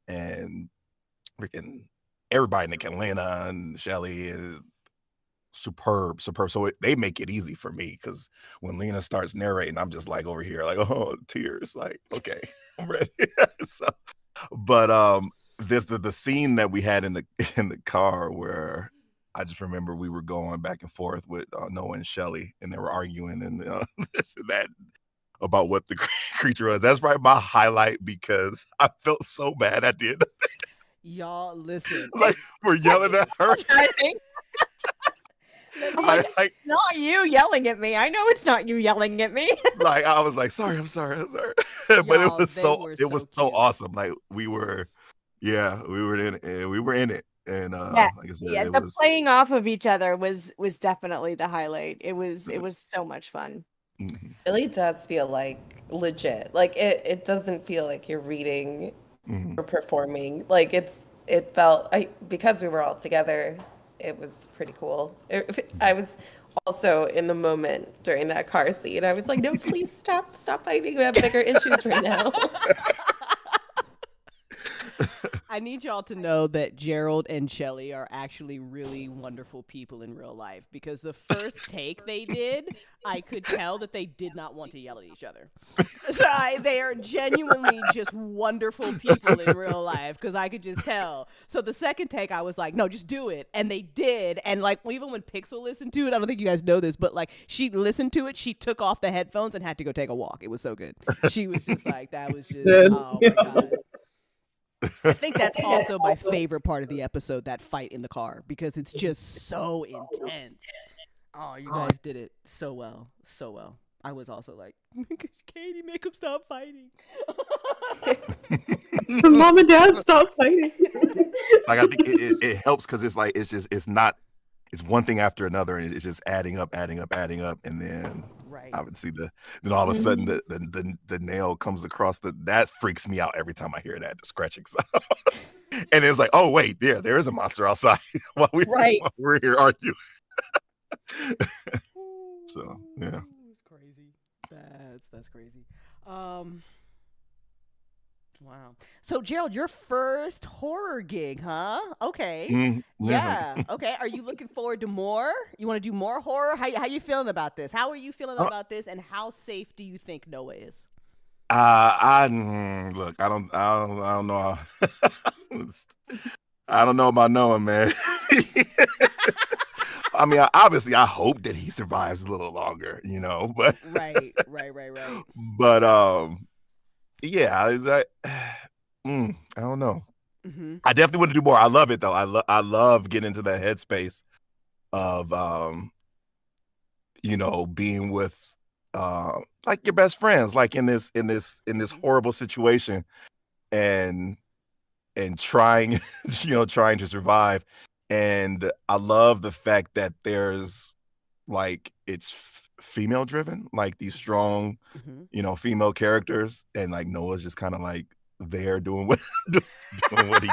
and freaking everybody, Nick and Lena and Shelly, superb. So they make it easy for me because when Lena starts narrating, I'm just like over here, like, oh, tears. Like, okay, I'm ready. So, but there's the scene that we had in the car where I just remember we were going back and forth with Noah and Shelly, and they were arguing and this and that about what the creature was. That's probably my highlight because I felt so bad at the end of it. Y'all, listen. Like, we're yelling at her. I think. Not you yelling at me. I know it's not you yelling at me. Like, I was like, sorry, I'm sorry. But it was so awesome. Like, we were in it. And like I said, the playing off of each other was definitely the highlight. It was so much fun. Mm-hmm. It really does feel like legit. Like it doesn't feel like you're reading or performing. Like it felt because we were all together. It was pretty cool. I was also in the moment during that car scene. I was like, no, please stop fighting. We have bigger issues right now. I need y'all to know that Gerald and Shelly are actually really wonderful people in real life, because the first take they did, I could tell that they did not want to yell at each other. So they are genuinely just wonderful people in real life, because I could just tell. So the second take, I was like, no, just do it. And they did. And like, even when Pixel listened to it, I don't think you guys know this, but like, she listened to it, she took off the headphones and had to go take a walk. It was so good. She was just like, that was just, oh my God. I think that's also my favorite part of the episode, that fight in the car, because it's just so intense. Oh, you guys did it so well. So well. I was also like, Katie, make him stop fighting. Mom and Dad, stop fighting. Like, I think it helps because it's one thing after another, and it's just adding up, and then obviously then all of a sudden the nail comes across that freaks me out every time I hear that, the scratching sound. And it's like, oh wait, there is a monster outside while we're here arguing. So yeah, it's crazy. That's crazy. Wow. So Gerald, your first horror gig, huh? Okay. Mm-hmm. Yeah. Okay. Are you looking forward to more? You want to do more horror? How you feeling about this? How are you feeling about this? And how safe do you think Noah is? Look, I don't know. I don't know about Noah, man. I mean, obviously, I hope that he survives a little longer, but right. But yeah, I don't know. Mm-hmm. I definitely want to do more. I love it though. I love getting into that headspace of being with like your best friends, like in this horrible situation, and trying trying to survive. And I love the fact that there's like it's female driven, like these strong female characters, and like Noah's just kind of like there doing what he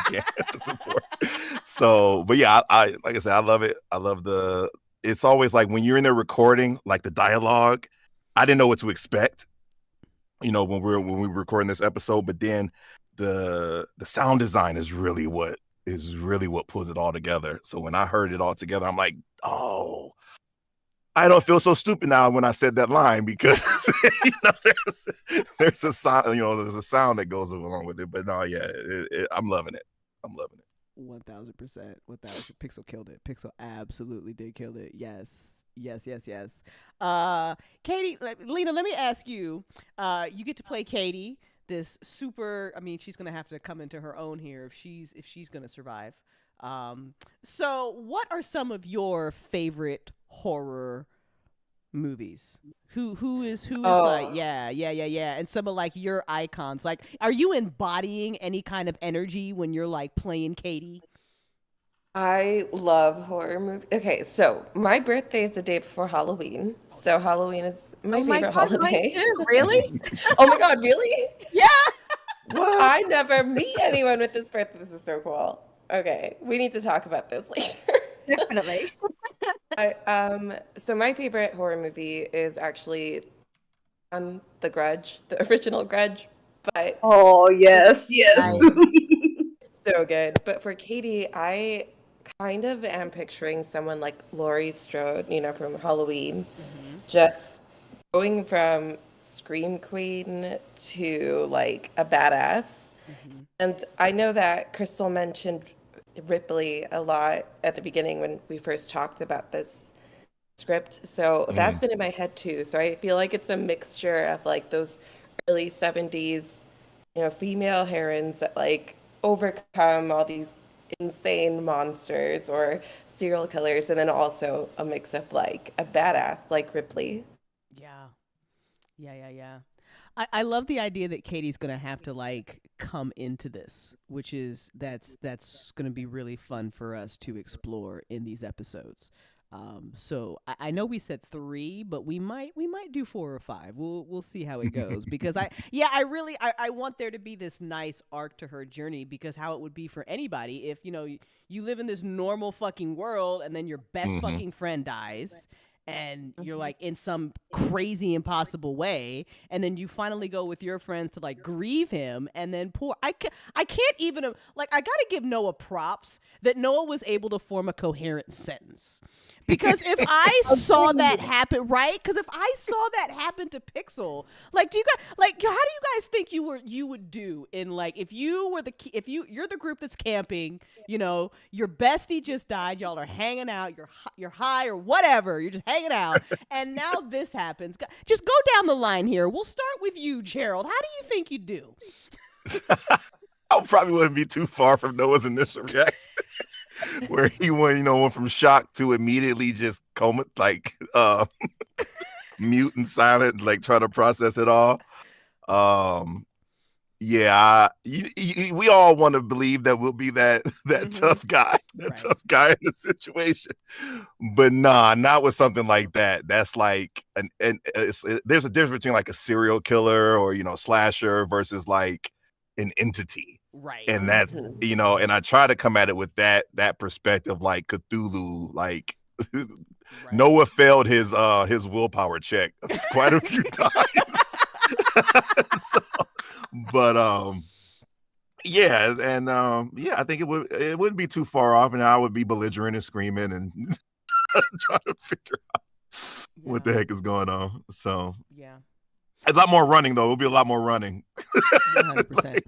can to support. So, but yeah, I like I said, I love it. I love it's always like when you're in there recording, like the dialogue, I didn't know what to expect, when we were recording this episode, but then the sound design is really what pulls it all together. So when I heard it all together, I'm like, oh, I don't feel so stupid now when I said that line, because there's a sound, there's a sound that goes along with it. But no, yeah, I'm loving it. 1000%. Pixel killed it. Pixel absolutely did kill it. Yes. Katie, Lena, let me ask you. You get to play Katie, this super. I mean, she's gonna have to come into her own here if she's gonna survive. So what are some of your favorite horror movies? Who is like yeah, and some of like your icons? Like, are you embodying any kind of energy when you're like playing Katie? I love horror movies. Okay, so my birthday is the day before Halloween. So Halloween is my favorite holiday. Mine too. Really? Oh my God, really? Yeah. What? I never meet anyone with this birthday. This is so cool. Okay, we need to talk about this later. Definitely. So my favorite horror movie is actually The Grudge, the original Grudge. But oh yes. So good. But for Katie, I kind of am picturing someone like Laurie Strode, from Halloween, just going from Scream Queen to like a badass. And I know that Crystal mentioned Ripley a lot at the beginning when we first talked about this script. So that's been in my head too. So I feel like it's a mixture of like those early 70s, female herons that like overcome all these insane monsters or serial killers, and then also a mix of like a badass like Ripley. Yeah. I love the idea that Katie's gonna have to like come into this, which is that's gonna be really fun for us to explore in these episodes. So I know we said 3, but we might do 4 or 5. We'll see how it goes because I want there to be this nice arc to her journey, because how it would be for anybody if you live in this normal fucking world and then your best fucking friend dies. And you're like in some crazy impossible way, and then you finally go with your friends to like grieve him, and then I can't even like, I gotta give Noah props that Noah was able to form a coherent sentence, because if I saw that happen, right? Because if I saw that happen to Pixel, like, do you guys like, how do you guys think you would do in like, if you're the group that's camping, your bestie just died, y'all are hanging out, you're high or whatever, you're just hanging out, and now this happens. Just go down the line here. We'll start with you, Gerald. How do you think you do? I probably wouldn't be too far from Noah's initial reaction, where he went from shock to immediately just coma, like mute and silent, like trying to process it all. Yeah, we all want to believe that we'll be that tough guy, tough guy in the situation, but nah, not with something like that. That's like there's a difference between like a serial killer or slasher versus like an entity, right? And that's and I try to come at it with that perspective, like Cthulhu, like Noah failed his willpower check quite a few times. But yeah, and I think it wouldn't be too far off, and I would be belligerent and screaming and trying to figure out what the heck is going on. So yeah, a lot more running though. It'll be a lot more running. 100%.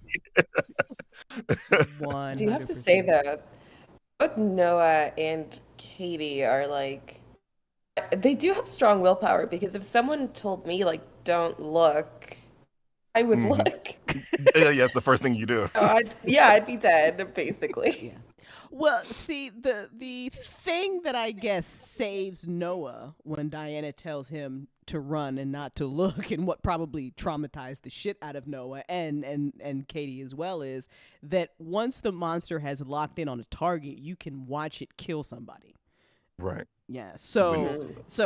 100%. Do you have to say that both Noah and Katie are like, they do have strong willpower, because if someone told me like don't look, I would look. Yeah, it's the first thing you do. I'd be dead, basically. Yeah. Well, see, the thing that I guess saves Noah when Diana tells him to run and not to look, and what probably traumatized the shit out of Noah and Katie as well, is that once the monster has locked in on a target, you can watch it kill somebody. Right. Yeah. So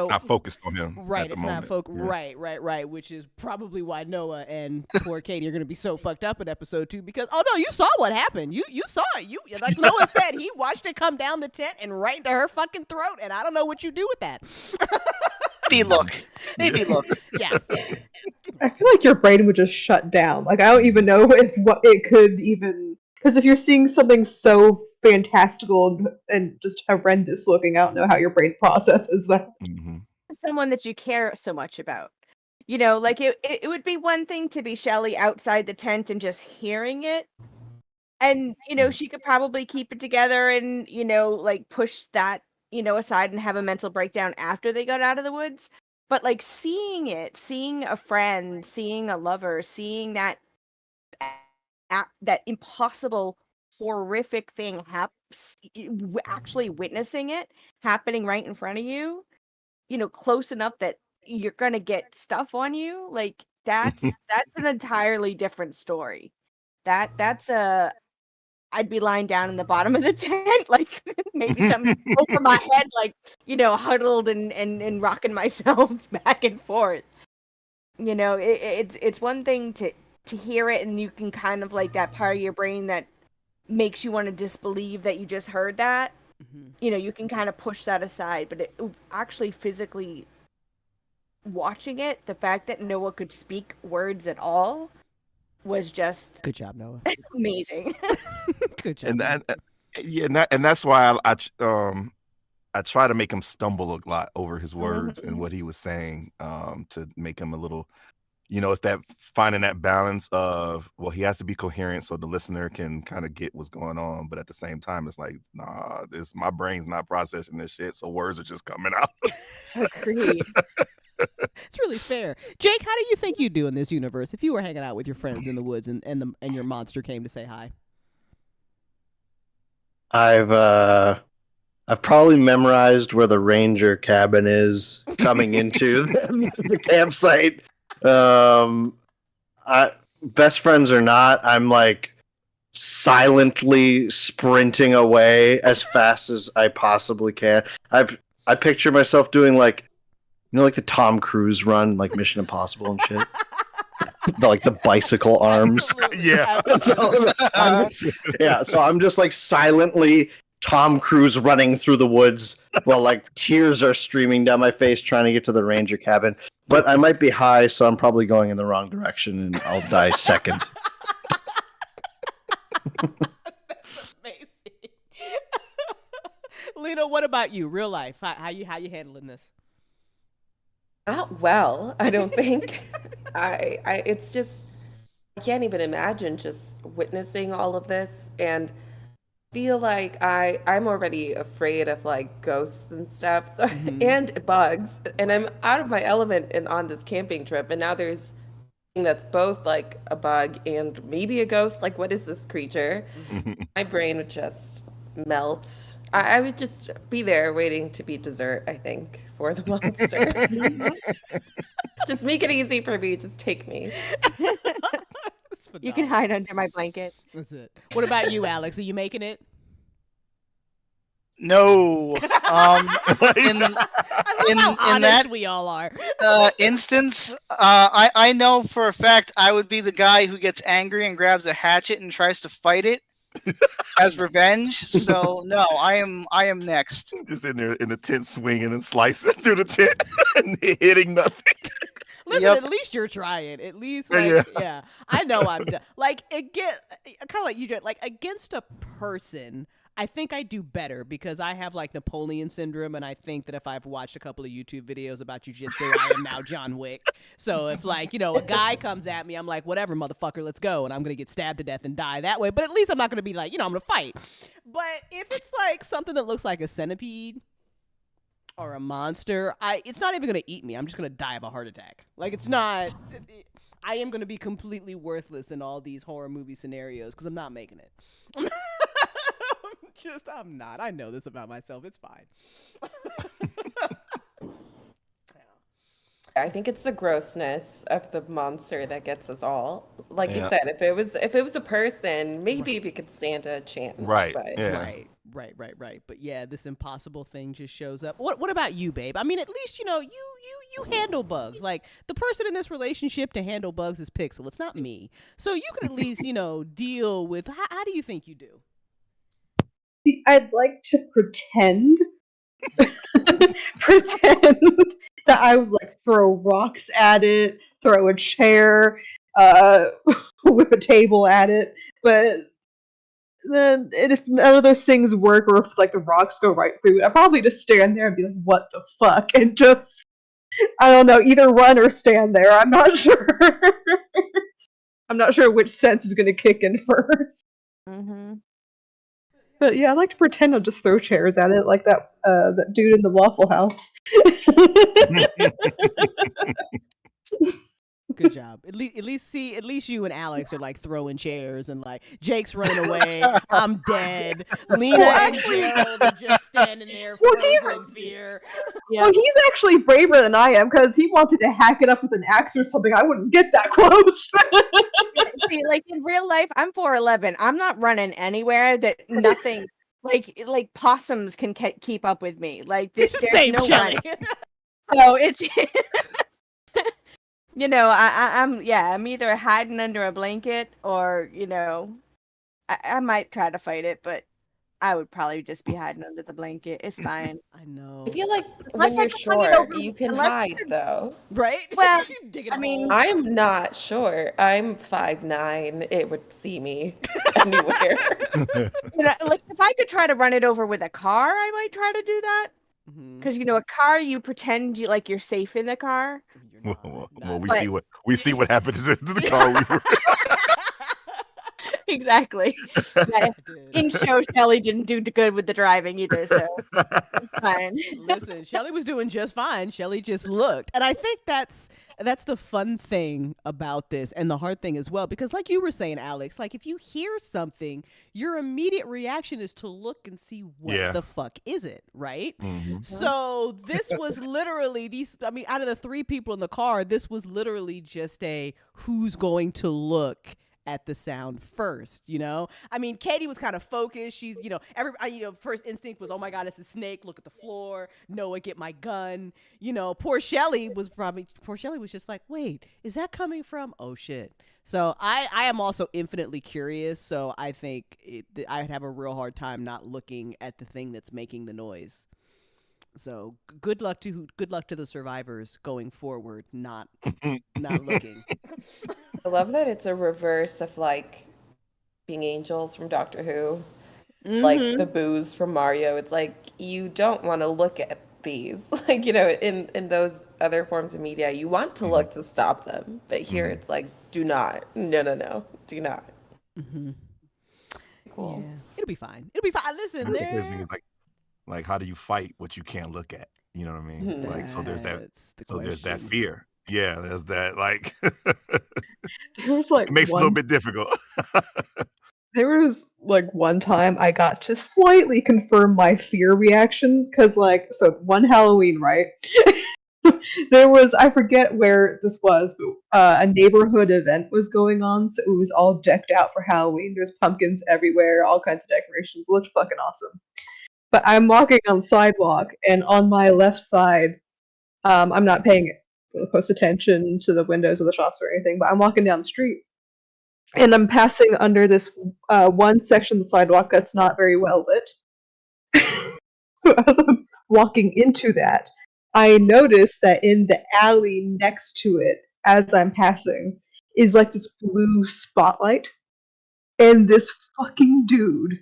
not focused on him. Right. It's not focused. Yeah. Right. Which is probably why Noah and poor Katie are going to be so fucked up in episode 2, because you saw what happened. You saw it. You, like Noah said, he watched it come down the tent and right into her fucking throat. And I don't know what you do with that. Maybe look. Yeah. I feel like your brain would just shut down. Like, I don't even know if what it could even, because if you're seeing something so fantastical and just horrendous looking, I don't know how your brain processes that. Someone that you care so much about, like it would be one thing to be Shelley outside the tent and just hearing it, and she could probably keep it together and like push that aside and have a mental breakdown after they got out of the woods. But like seeing a friend, seeing a lover, seeing that impossible, horrific thing actually witnessing it happening right in front of you, close enough that you're gonna get stuff on you, like that's an entirely different story. That's I'd be lying down in the bottom of the tent, like maybe something over my head, like huddled and rocking myself back and forth. It's one thing to hear it, and you can kind of like that part of your brain that makes you want to disbelieve that you just heard that. You can kind of push that aside, but it actually physically watching it, the fact that Noah could speak words at all, was just Good job, Noah. amazing. Good job. And that's why I try to make him stumble a lot over his words and what he was saying, to make him a little, it's that finding that balance of, well, he has to be coherent so the listener can kind of get what's going on, but at the same time, it's like, nah, my brain's not processing this shit, so words are just coming out. Agreed. It's really fair. Jake, how do you think you'd do in this universe if you were hanging out with your friends in the woods and your monster came to say hi? I've probably memorized where the ranger cabin is coming into the campsite. Best friends or not, I'm like silently sprinting away as fast as I possibly can. I picture myself doing like the Tom Cruise run, like Mission Impossible and shit. the bicycle arms. Yeah. So I'm just like silently Tom Cruise running through the woods while like tears are streaming down my face trying to get to the ranger cabin. But I might be high, so I'm probably going in the wrong direction and I'll die second. That's amazing. Lena, what about you? Real life. How you handling this? Not well, I don't think. It's just, I can't even imagine just witnessing all of this, and feel like I'm already afraid of like ghosts and stuff, so, and bugs, and I'm out of my element on this camping trip, and now there's thing that's both like a bug and maybe a ghost. Like, what is this creature? My brain would just melt. I would just be there waiting to be dessert, I think, for the monster. Just make it easy for me. Just take me. You can hide under my blanket. That's it. What about you, Alex? Are you making it? No. In that we all are. Instance, I know for a fact I would be the guy who gets angry and grabs a hatchet and tries to fight it as revenge. So no, I am next. Just in there in the tent swinging and slicing through the tent and hitting nothing. Listen, at least you're trying. At least, like, yeah. I know I'm done. Like, again, kind of like you did. Like, against a person, I think I do better because I have like Napoleon syndrome, and I think that if I've watched a couple of YouTube videos about jujitsu, I am now John Wick. So if like, a guy comes at me, I'm like, whatever, motherfucker, let's go, and I'm gonna get stabbed to death and die that way. But at least I'm not gonna be like, I'm gonna fight. But if it's like something that looks like a centipede or a monster, it's not even gonna eat me. I'm just gonna die of a heart attack. Like, it's not. I am gonna be completely worthless in all these horror movie scenarios because I'm not making it. I'm not. I know this about myself. It's fine. I think it's the grossness of the monster that gets us all. Like you said, if it was a person, maybe we could stand a chance. Right. But... Yeah. Right. But yeah, this impossible thing just shows up. What about you, babe? I mean, at least you handle bugs. Like, the person in this relationship to handle bugs is Pixel. It's not me. So you could at least deal with. How do you think you do? See, I'd like to pretend that I would like throw rocks at it, throw a chair, whip a table at it, but then if none of those things work, or if like the rocks go right through it, I'd probably just stand there and be like, what the fuck? And just, I don't know, either run or stand there. I'm not sure. I'm not sure which sense is going to kick in first. But yeah, I like to pretend I'll just throw chairs at it, like that dude in the Waffle House. Good job. At least you and Alex are like throwing chairs, and like Jake's running away. I'm dead. Lena and Gerald are just standing there frozen in fear. Yeah. Well, he's actually braver than I am because he wanted to hack it up with an axe or something. I wouldn't get that close. See, like in real life, I'm 4'11". I'm not running anywhere that nothing like possums can keep up with me. Like there's no running. So it's I'm either hiding under a blanket or I might try to fight it, but I would probably just be hiding under the blanket. It's fine. I know. I feel like Unless when I you're can bring it short, over- you can unless hide though. Right? Well, Digging I mean, I'm not short. I'm 5'9". It would see me anywhere. like if I could try to run it over with a car, I might try to do that. Because a car, you pretend you're safe in the car. Well, we But- see what happened to the car we were. Exactly. In show, Shelly didn't do good with the driving either, so it's fine. Listen, Shelly was doing just fine. Shelly just looked. And I think that's the fun thing about this and the hard thing as well. Because like you were saying, Alex, like if you hear something, your immediate reaction is to look and see what the fuck is it, right? So this was literally out of the 3 people in the car, this was literally just a who's going to look at the sound first, I mean, Katie was kind of focused. She's, first instinct was, oh my God, it's a snake. Look at the floor. Noah, get my gun. Poor Shelly was just like, wait, is that coming from? Oh shit. So I am also infinitely curious. So I think I'd have a real hard time not looking at the thing that's making the noise. So good luck to the survivors going forward, not looking. I love that it's a reverse of like being angels from Doctor Who, like the booze from Mario. It's like you don't want to look at these, like in those other forms of media, you want to look to stop them, but here it's like do not, no, do not. Cool. Yeah. It'll be fine. Listen, That's the crazy thing is like how do you fight what you can't look at? You know what I mean? Like so there's that fear. Yeah, there's that like There was like it makes it a little bit difficult. There was like one time I got to slightly confirm my fear reaction because so one Halloween, right? There was, I forget where this was, but a neighborhood event was going on, so it was all decked out for Halloween. There's pumpkins everywhere, all kinds of decorations. It looked fucking awesome. But I'm walking on the sidewalk, and on my left side, I'm not paying close attention to the windows of the shops or anything, but I'm walking down the street, and I'm passing under this one section of the sidewalk that's not very well lit. So as I'm walking into that, I noticed that in the alley next to it, as I'm passing, is like this blue spotlight, and this fucking dude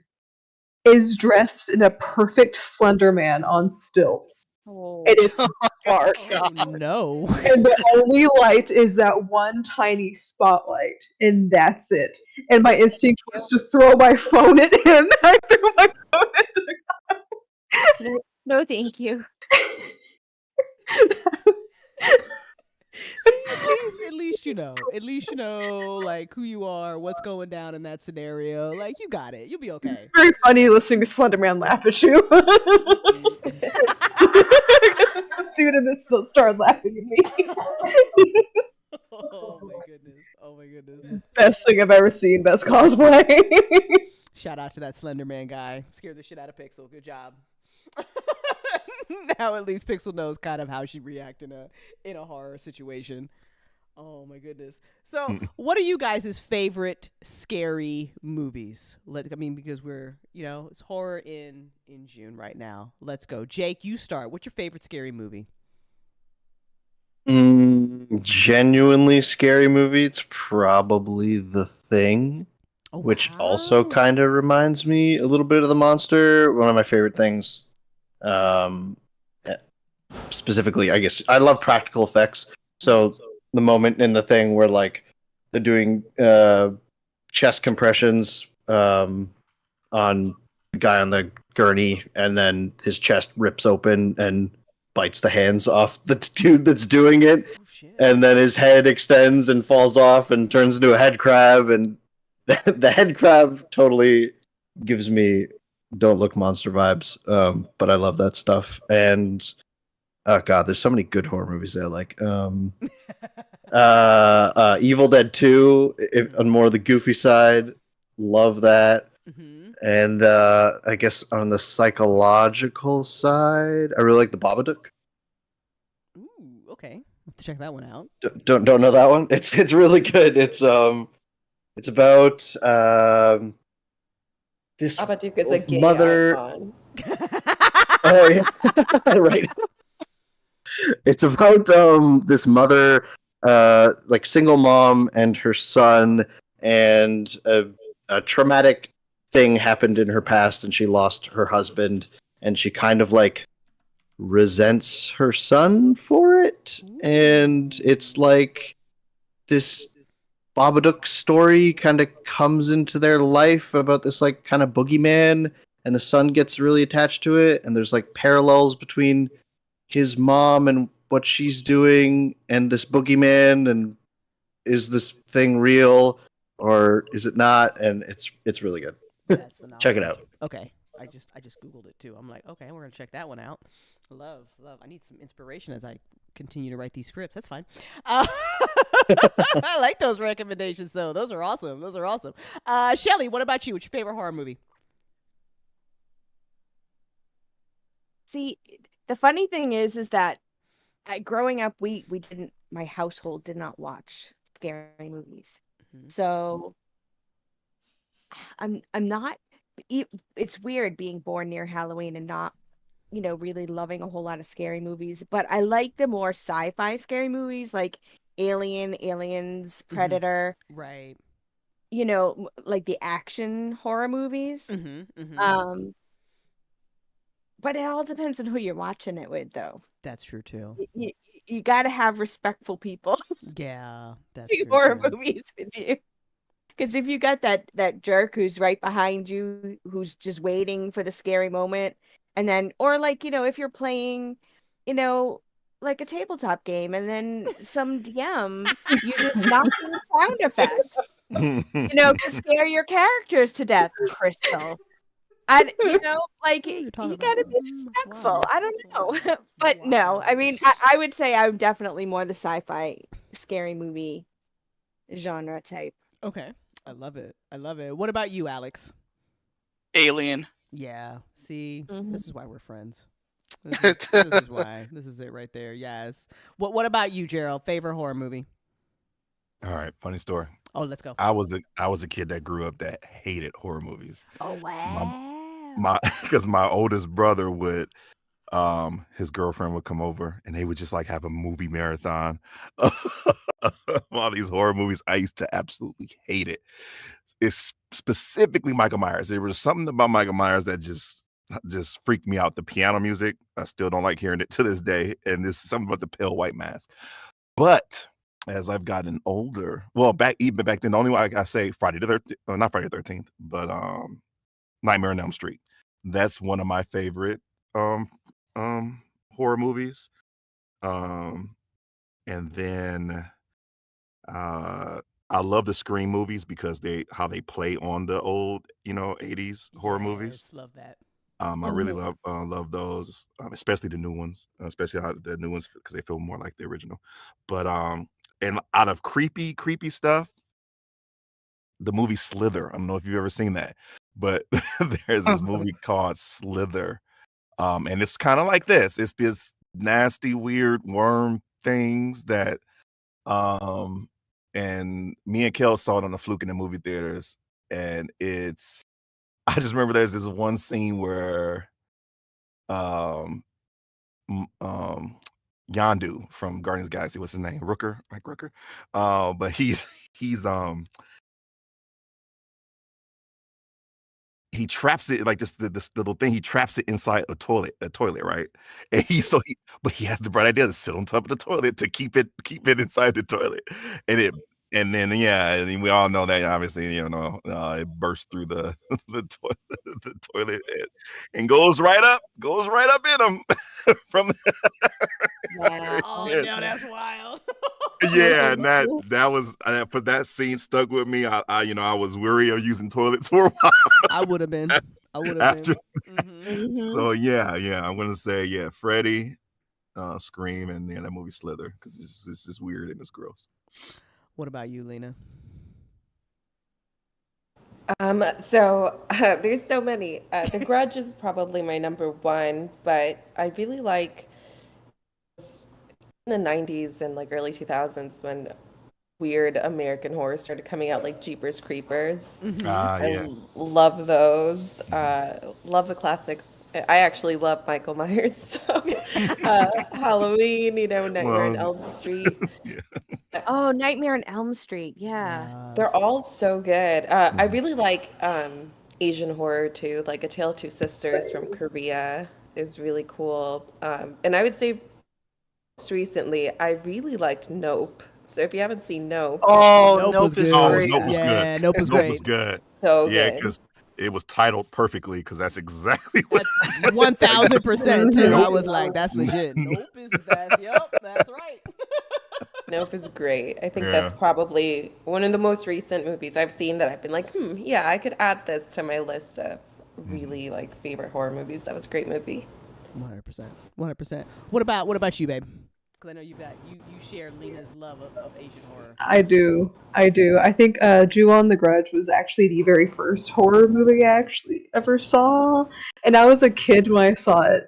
is dressed in a perfect Slender Man on stilts. And it's dark. Oh, no. And the only light is that one tiny spotlight, and that's it. And my instinct was to throw my phone at him. I threw my phone at him. No, thank you. At least you know like who you are, what's going down in that scenario. Like you got it. You'll be okay. It's very funny listening to Slender Man laugh at you. The dude in this still started laughing at me. Oh my goodness. Best thing I've ever seen. Best cosplay. Shout out to that Slender Man guy. Scared the shit out of Pixel. Good job. Now at least Pixel knows kind of how she react in a horror situation. Oh my goodness. So what are you guys' favorite scary movies? Because we're, it's horror in June right now. Let's go. Jake, you start. What's your favorite scary movie? Genuinely scary movie, it's probably The Thing, which also kind of reminds me a little bit of The Monster. One of my favorite things, specifically, I guess, I love practical effects. So the moment in The Thing where like they're doing chest compressions on the guy on the gurney, and then his chest rips open and bites the hands off the dude that's doing it, and then his head extends and falls off and turns into a head crab, and the head crab totally gives me Don't Look Monster vibes. But I love that stuff. And oh god, there's so many good horror movies that I like. Evil Dead 2 on more the goofy side, love that. And I guess on the psychological side, I really like The Babadook. Ooh, okay. I'll have to check that one out. Don't know that one. It's really good. It's about this Babadook is a gay mother. icon. Oh yeah, right. It's about this mother, like single mom and her son, and a traumatic thing happened in her past, and she lost her husband, and she kind of like resents her son for it, and it's like this Babadook story kind of comes into their life about this like kind of boogeyman, and the son gets really attached to it, and there's like parallels between his mom and what she's doing and this boogeyman, and is this thing real or is it not? And it's really good. That's phenomenal. Check it out. Okay. I just googled it too. I'm like, okay, we're gonna check that one out. Love. I need some inspiration as I continue to write these scripts. That's fine. I like those recommendations though. Those are awesome. Shelly, what about you? What's your favorite horror movie? See, the funny thing is that growing up, my household did not watch scary movies. So I'm not. It's weird being born near Halloween and not, really loving a whole lot of scary movies. But I like the more sci-fi scary movies like Aliens, Predator. Right. Like the action horror movies. But it all depends on who you're watching it with, though. That's true too. You got to have respectful people. Yeah, that's see true horror too. movies with you. Because if you got that jerk who's right behind you, who's just waiting for the scary moment, and then, or like, if you're playing, like a tabletop game, and then some DM uses knocking sound effects, to scare your characters to death, Crystal. And you gotta be respectful. I don't know. But no, I mean, I would say I'm definitely more the sci-fi scary movie genre type. Okay. I love it. What about you, Alex? Alien. Yeah. See, this is why we're friends. This is why. This is it right there. Yes. What about you, Gerald? Favorite horror movie? All right, funny story. Oh, let's go. I was a kid that grew up that hated horror movies. Oh wow. Because my oldest brother would, his girlfriend would come over and they would just like have a movie marathon. All these horror movies, I used to absolutely hate it. It's specifically Michael Myers. There was something about Michael Myers that just freaked me out. The piano music, I still don't like hearing it to this day. And there's something about the pale white mask. But as I've gotten older, well, even back then, the only way I say Friday the 13th, not Friday the 13th, but Nightmare on Elm Street. That's one of my favorite horror movies. And then I love the Scream movies because how they play on the old 80s horror movies. Love that. I really love those, especially the new ones, especially the new ones because they feel more like the original. But and out of creepy stuff, the movie Slither. I don't know if you've ever seen that, but there's this movie called Slither, and it's kind of like this. It's this nasty, weird worm things that, and me and Kel saw it on the fluke in the movie theaters, and I just remember there's this one scene where, Yondu from Guardians of the Galaxy, what's his name? Rooker, Mike Rooker. But he's he traps it like this little thing. He traps it inside a toilet, right? And but he has the bright idea to sit on top of the toilet to keep it inside the toilet, and then and we all know that obviously it bursts through the toilet and goes right up in him from. Wow. Oh no, that's wild. Yeah, and that was for that scene stuck with me. I was weary of using toilets for a while. I would have been. So yeah, I'm gonna say Freddy, Scream, and then that movie Slither because it's just weird and it's gross. What about you, Lena? So there's so many. The Grudge is probably my number one, but I really like in the 90s and like early 2000s when weird American Horror started coming out, like Jeepers Creepers. Yeah. Love those. Love the classics. I actually love Michael Myers. So, Halloween, Nightmare on Elm Street. Oh, Nightmare on Elm Street. Yeah. They're all so good. I really like Asian horror too. Like A Tale of Two Sisters from Korea is really cool. And I would say most recently, I really liked Nope. So if you haven't seen Nope, Nope is great. Nope was good. Nope was Nope great. was good. So Yeah, good. because it was titled perfectly. Because that's exactly what. 1000% too. I Nope. was like, that's legit. Nope is that. Yep, that's right. Nope is great. I think Yeah. that's probably one of the most recent movies I've seen that I've been like, yeah, I could add this to my list of really like favorite horror movies. That was a great movie. 100%. What about you, babe? Because I know you share Lena's love of Asian horror. I do. I think Ju-on the Grudge was actually the very first horror movie I actually ever saw. And I was a kid when I saw it.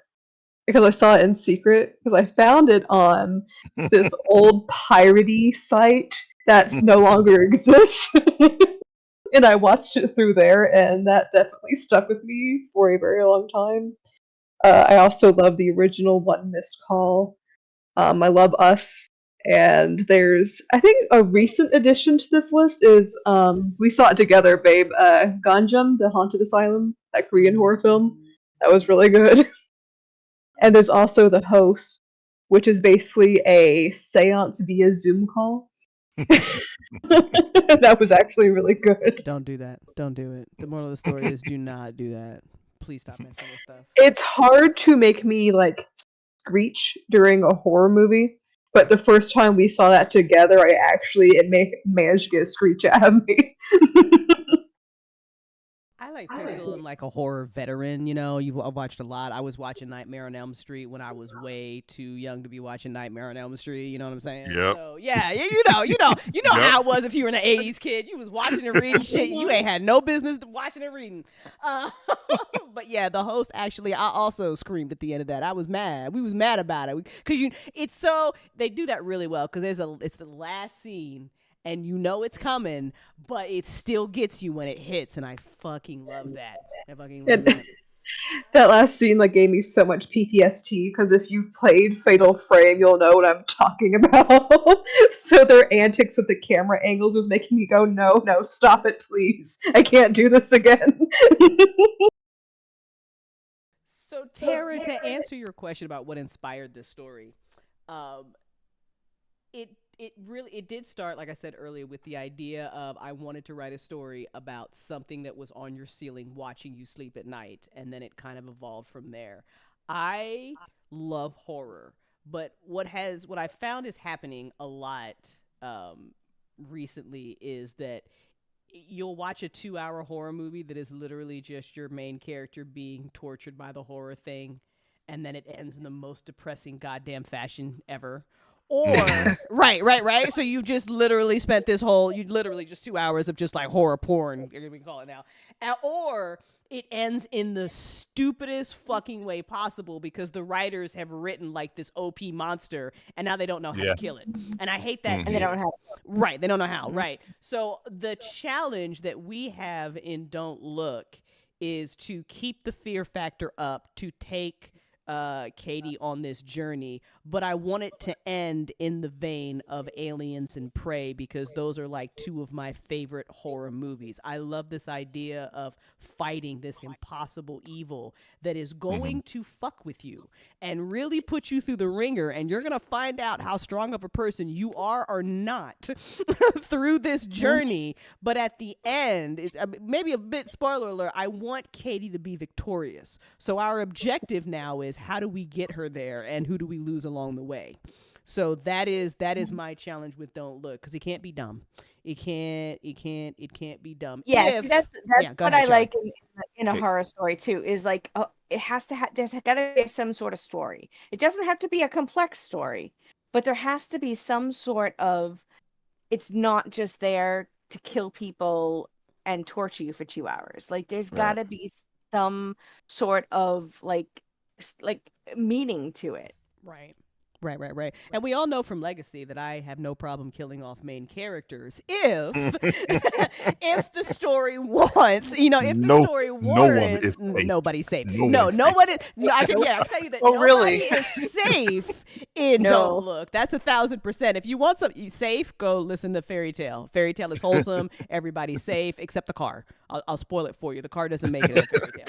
Because I saw it in secret. Because I found it on this old piratey site that no longer exists. And I watched it through there, and that definitely stuck with me for a very long time. I also love the original One Missed Call. I love Us. And there's, I think, a recent addition to this list is, we saw it together, babe, Ganjam, The Haunted Asylum, that Korean horror film. That was really good. And there's also The Host, which is basically a seance via Zoom call. That was actually really good. Don't do that. Don't do it. The moral of the story is do not do that. Please stop messing with stuff. It's hard to make me like screech during a horror movie, but the first time we saw that together, managed to get a screech out of me. I like Pixel and like a horror veteran, you know. I've watched a lot. I was watching Nightmare on Elm Street when I was way too young to be watching Nightmare on Elm Street, you know what I'm saying? Yep. So yeah, you know how it was if you were an 80s kid. You was watching and reading shit you ain't had no business watching and reading. But yeah, The Host, actually, I also screamed at the end of that. I was mad. We was mad about it. Because they do that really well because it's the last scene. And you know it's coming, but it still gets you when it hits, and I fucking love that. That last scene like gave me so much PTSD because if you've played Fatal Frame, you'll know what I'm talking about. So their antics with the camera angles was making me go, no, stop it, please. I can't do this again. So Tara, to answer your question about what inspired this story, it did start, like I said earlier, with the idea of I wanted to write a story about something that was on your ceiling watching you sleep at night, and then it kind of evolved from there. I love horror, but what I found is happening a lot recently is that you'll watch a 2-hour horror movie that is literally just your main character being tortured by the horror thing, and then it ends in the most depressing goddamn fashion ever. Or right. So you just literally spent just 2 hours of just like horror porn, we can call it now. Or it ends in the stupidest fucking way possible because the writers have written like this OP monster and now they don't know how to kill it. And I hate that. And they don't know how. Right, they don't know how. Right. So the challenge that we have in Don't Look is to keep the fear factor up, to take Katie on this journey, but I want it to end in the vein of Aliens and Prey because those are like two of my favorite horror movies. I love this idea of fighting this impossible evil that is going to fuck with you and really put you through the ringer, and you're gonna find out how strong of a person you are or not through this journey. But at the end, it's maybe a bit spoiler alert, I want Katie to be victorious. So our objective now is how do we get her there and who do we lose along the way? So that is my challenge with Don't Look, because it can't be dumb. It can't be dumb. Yeah, that's what I Shelley. like in a horror story too. Is like it has to there's got to be some sort of story. It doesn't have to be a complex story, but there has to be some sort of. It's not just there to kill people and torture you for 2 hours. Like there's got to be some sort of like meaning to it. Right. Right. And we all know from Legacy that I have no problem killing off main characters if if the story wants, if the story warrants, nobody's safe. No one is. No, I can tell you that nobody is safe in Don't Look. That's 1,000%. If you want something safe, go listen to Fairy Tale. Fairy Tale is wholesome. Everybody's safe except the car. I'll spoil it for you. The car doesn't make it in a fairy tale.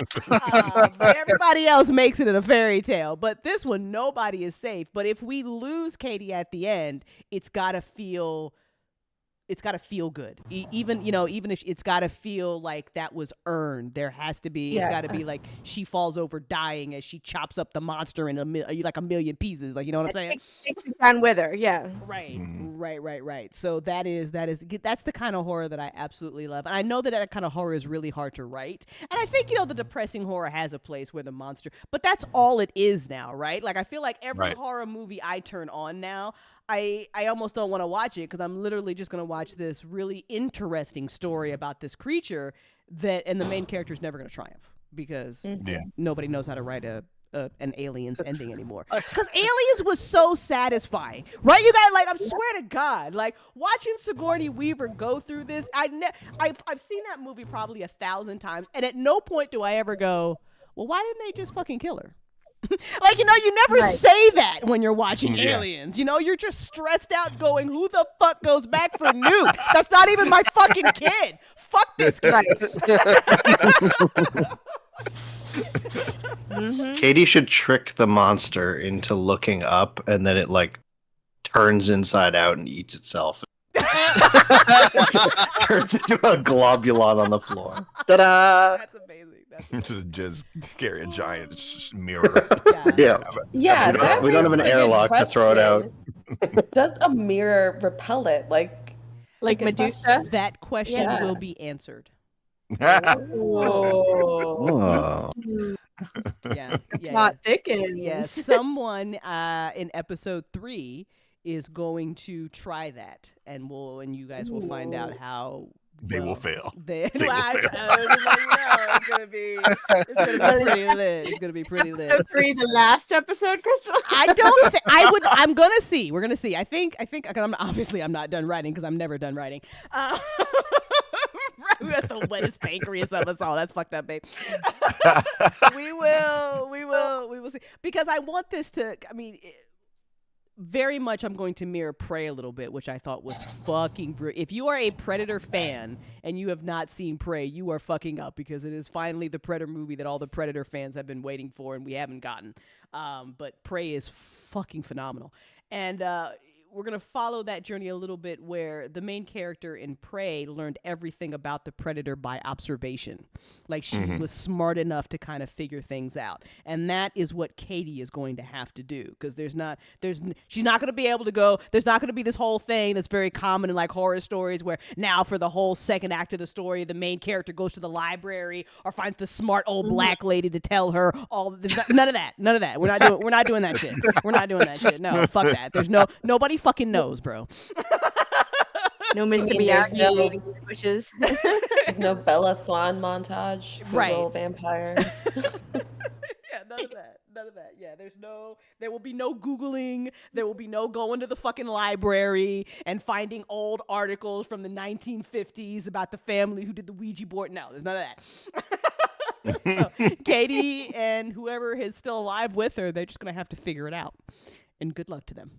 But everybody else makes it in a fairy tale. But this one, nobody is safe. But if we lose Katie at the end, it's gotta feel good. Even if it's gotta feel like that was earned. There has to be. It's gotta be like she falls over dying as she chops up the monster in a million pieces. Like, you know what I'm saying? Takes it down with her. Yeah. Right. So that's the kind of horror that I absolutely love. And I know that kind of horror is really hard to write. And I think the depressing horror has a place where the monster, but that's all it is now, right? Like I feel like every horror movie I turn on now, I almost don't want to watch it because I'm literally just going to watch this really interesting story about this creature and the main character is never going to triumph because nobody knows how to write an Aliens ending anymore. Because Aliens was so satisfying, right? You guys, I swear to God, watching Sigourney Weaver go through this, I've seen that movie probably 1,000 times, and at no point do I ever go, well, why didn't they just fucking kill her? You never say that when you're watching Aliens. You're just stressed out going, who the fuck goes back for Newt? That's not even my fucking kid. Fuck this guy. Katie should trick the monster into looking up, and then it turns inside out and eats itself. Turns into a globulon on the floor. Ta-da! That's amazing. Just carry a giant mirror. Yeah. We don't have an airlock to throw it out. Does a mirror repel it? Like Medusa? That question will be answered. Oh. Plot thickens. Yes, someone in episode 3 is going to try that, and you guys will find out how. They will fail. It's gonna be pretty lit. It's gonna be pretty lit. Episode 3, the last episode, Crystal. I'm gonna see. We're gonna see. I think. I'm not done writing because I'm never done writing. That's the wettest pancreas of us all. That's fucked up, babe. We will see because I want this to. Very much I'm going to mirror Prey a little bit, which I thought was fucking brilliant. If you are a Predator fan and you have not seen Prey, you are fucking up because it is finally the Predator movie that all the Predator fans have been waiting for and we haven't gotten. But Prey is fucking phenomenal. And we're going to follow that journey a little bit where the main character in Prey learned everything about the Predator by observation. She was smart enough to kind of figure things out. And that is what Katie is going to have to do because she's not going to be able to go, there's not going to be this whole thing that's very common in horror stories where now for the whole second act of the story, the main character goes to the library or finds the smart old black lady to tell her all none of that. We're not doing that shit. We're not doing that shit. No, fuck that. There's nobody fucking knows, bro. No Mr. Miyagi wishes. There's no Bella Swan montage. Google vampire. None of that. Yeah, there will be no Googling. There will be no going to the fucking library and finding old articles from the 1950s about the family who did the Ouija board. No, there's none of that. So Katie and whoever is still alive with her, they're just going to have to figure it out. And good luck to them.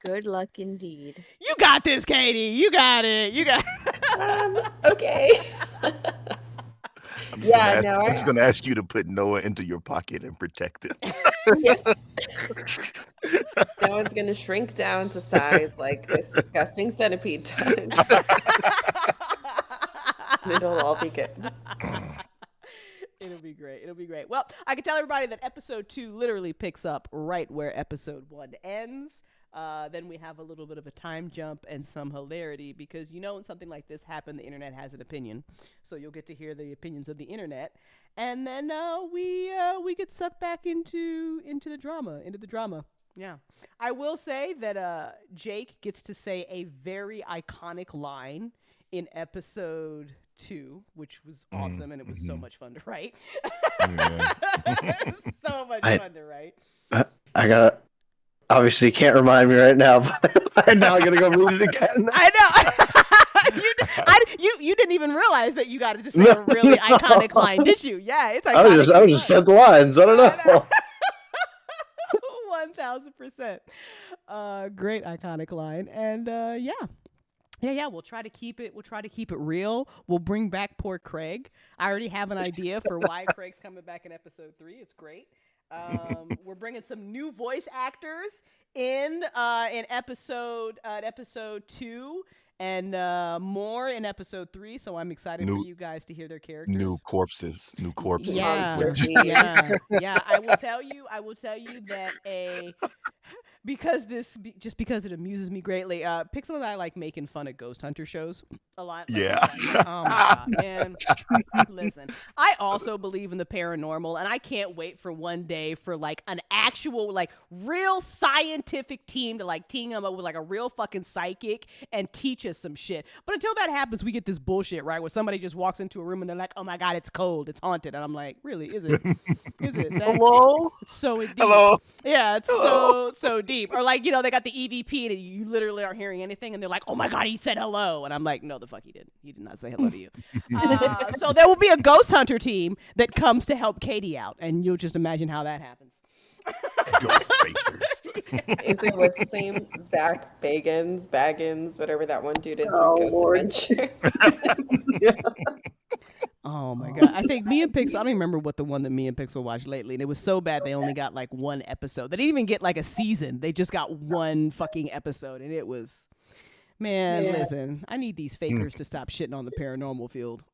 Good luck indeed. You got this, Katie. You got it. Okay. I'm just gonna ask you to put Noah into your pocket and protect him. Noah's gonna shrink down to size like this disgusting centipede does. It'll all be good. It'll be great. Well, I can tell everybody that episode 2 literally picks up right where episode 1 ends. Then we have a little bit of a time jump and some hilarity because when something like this happened, the internet has an opinion. So you'll get to hear the opinions of the internet. And then we get sucked back into the drama. Yeah. I will say that Jake gets to say a very iconic line in episode 2, which was awesome, and it was so much fun to write. Yeah. So much I- fun to write. I got obviously can't remind me right now, but I'm now gonna go read it again. I know. You didn't even realize that you got to say a really iconic line, did you? Yeah, it's iconic. I was just said the lines. I don't know. 1000%. Great iconic line, and yeah. We'll try to keep it. We'll try to keep it real. We'll bring back poor Craig. I already have an idea for why Craig's coming back in episode 3. It's great. We're bringing some new voice actors in episode 2 and more in episode 3. So I'm excited for you guys to hear their characters. New corpses. Yeah. I will tell you that because it amuses me greatly. Pixel and I like making fun of ghost hunter shows a lot. Yeah. Oh my God, man. Listen, I also believe in the paranormal, and I can't wait for one day for like an actual like real scientific team to like team up with like a real fucking psychic and teach us some shit. But until that happens, we get this bullshit, right? Where somebody just walks into a room and they're like, "Oh my God, it's cold, it's haunted," and I'm like, "Really? Is it? Is it? Hello? It's so deep. Hello? Yeah, it's so deep." Or like, they got the EVP and you literally aren't hearing anything and they're like, "Oh my God, he said hello." And I'm like, "No, the fuck he didn't. He did not say hello to you." So there will be a ghost hunter team that comes to help Katie out, and you'll just imagine how that happens. Ghost facers. Is it what's his name? Zach Baggins, whatever that one dude is Oh, from Ghost Lord. Adventure. Oh my God. I think me and Pixel, I don't even remember what the one that me and Pixel watched lately, and it was so bad they only got like one episode. They didn't even get like a season. They just got one fucking episode, and it was, listen, I need these fakers to stop shitting on the paranormal field.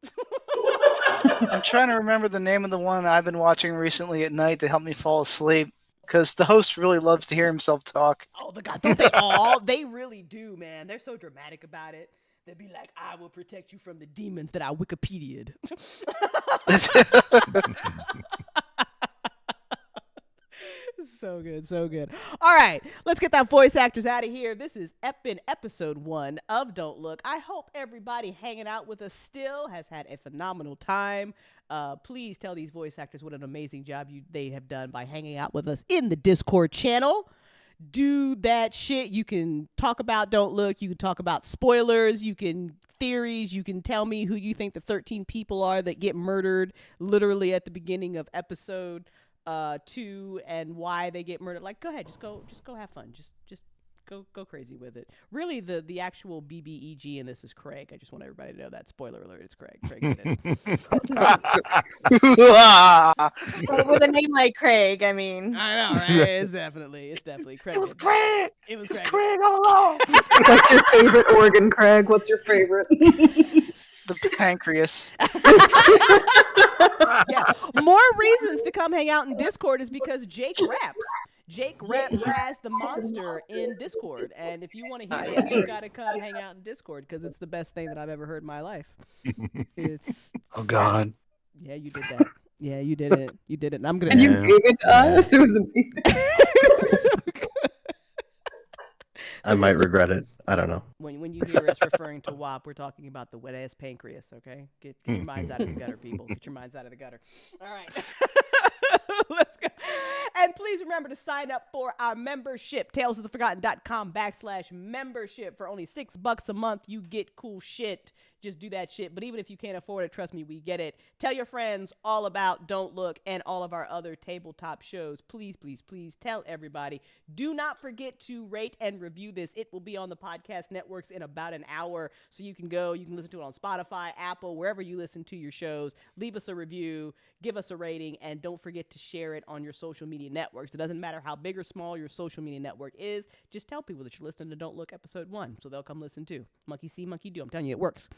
I'm trying to remember the name of the one I've been watching recently at night to help me fall asleep, because the host really loves to hear himself talk. Oh, the God, don't they all? They really do, man. They're so dramatic about it. They'd be like, "I will protect you from the demons that I Wikipedia'd." So good, so good. All right, let's get that voice actors out of here. This is been episode 1 of Don't Look. I hope everybody hanging out with us still has had a phenomenal time. Please tell these voice actors what an amazing job they have done by hanging out with us in the Discord channel. Do that shit. You can talk about Don't Look. You can talk about spoilers. You can theories. You can tell me who you think the 13 people are that get murdered literally at the beginning of episode 2 and why they get murdered. Like, go ahead, just go have fun. Just go crazy with it. Really, the actual BBEG in this is Craig. I just want everybody to know that. Spoiler alert, it's Craig. Craig did it. Well, with a name like Craig, I mean. I know, right? It's definitely Craig. It was Craig. It was It's Craig. Craig all along. What's your favorite organ, Craig? What's your favorite? The pancreas. Yeah. More reasons to come hang out in Discord is because Jake raps. Jake raps as the monster in Discord. And if you want to hear it, you got to come hang out in Discord because it's the best thing that I've ever heard in my life. It's. Oh God. Yeah, you did that. Yeah, you did it. You did it. And I'm going And you gave it to us. It was amazing. so good. I might regret it. I don't know. When you hear us referring to WAP, we're talking about the wet ass pancreas, okay? Get your minds out of the gutter, people. Get your minds out of the gutter. All right. Let's go. And please remember to sign up for our membership, talesoftheforgotten.com/membership. For only $6 a month, you get cool shit. Just do that shit. But even if you can't afford it, trust me, we get it. Tell your friends all about Don't Look and all of our other tabletop shows. Please, please, please tell everybody. Do not forget to rate and review this. It will be on the podcast networks in about an hour. So you can listen to it on Spotify, Apple, wherever you listen to your shows. Leave us a review, give us a rating, and don't forget to share it on your social media networks. It doesn't matter how big or small your social media network is. Just tell people that you're listening to Don't Look episode 1, so they'll come listen too. Monkey see, monkey do. I'm telling you, it works.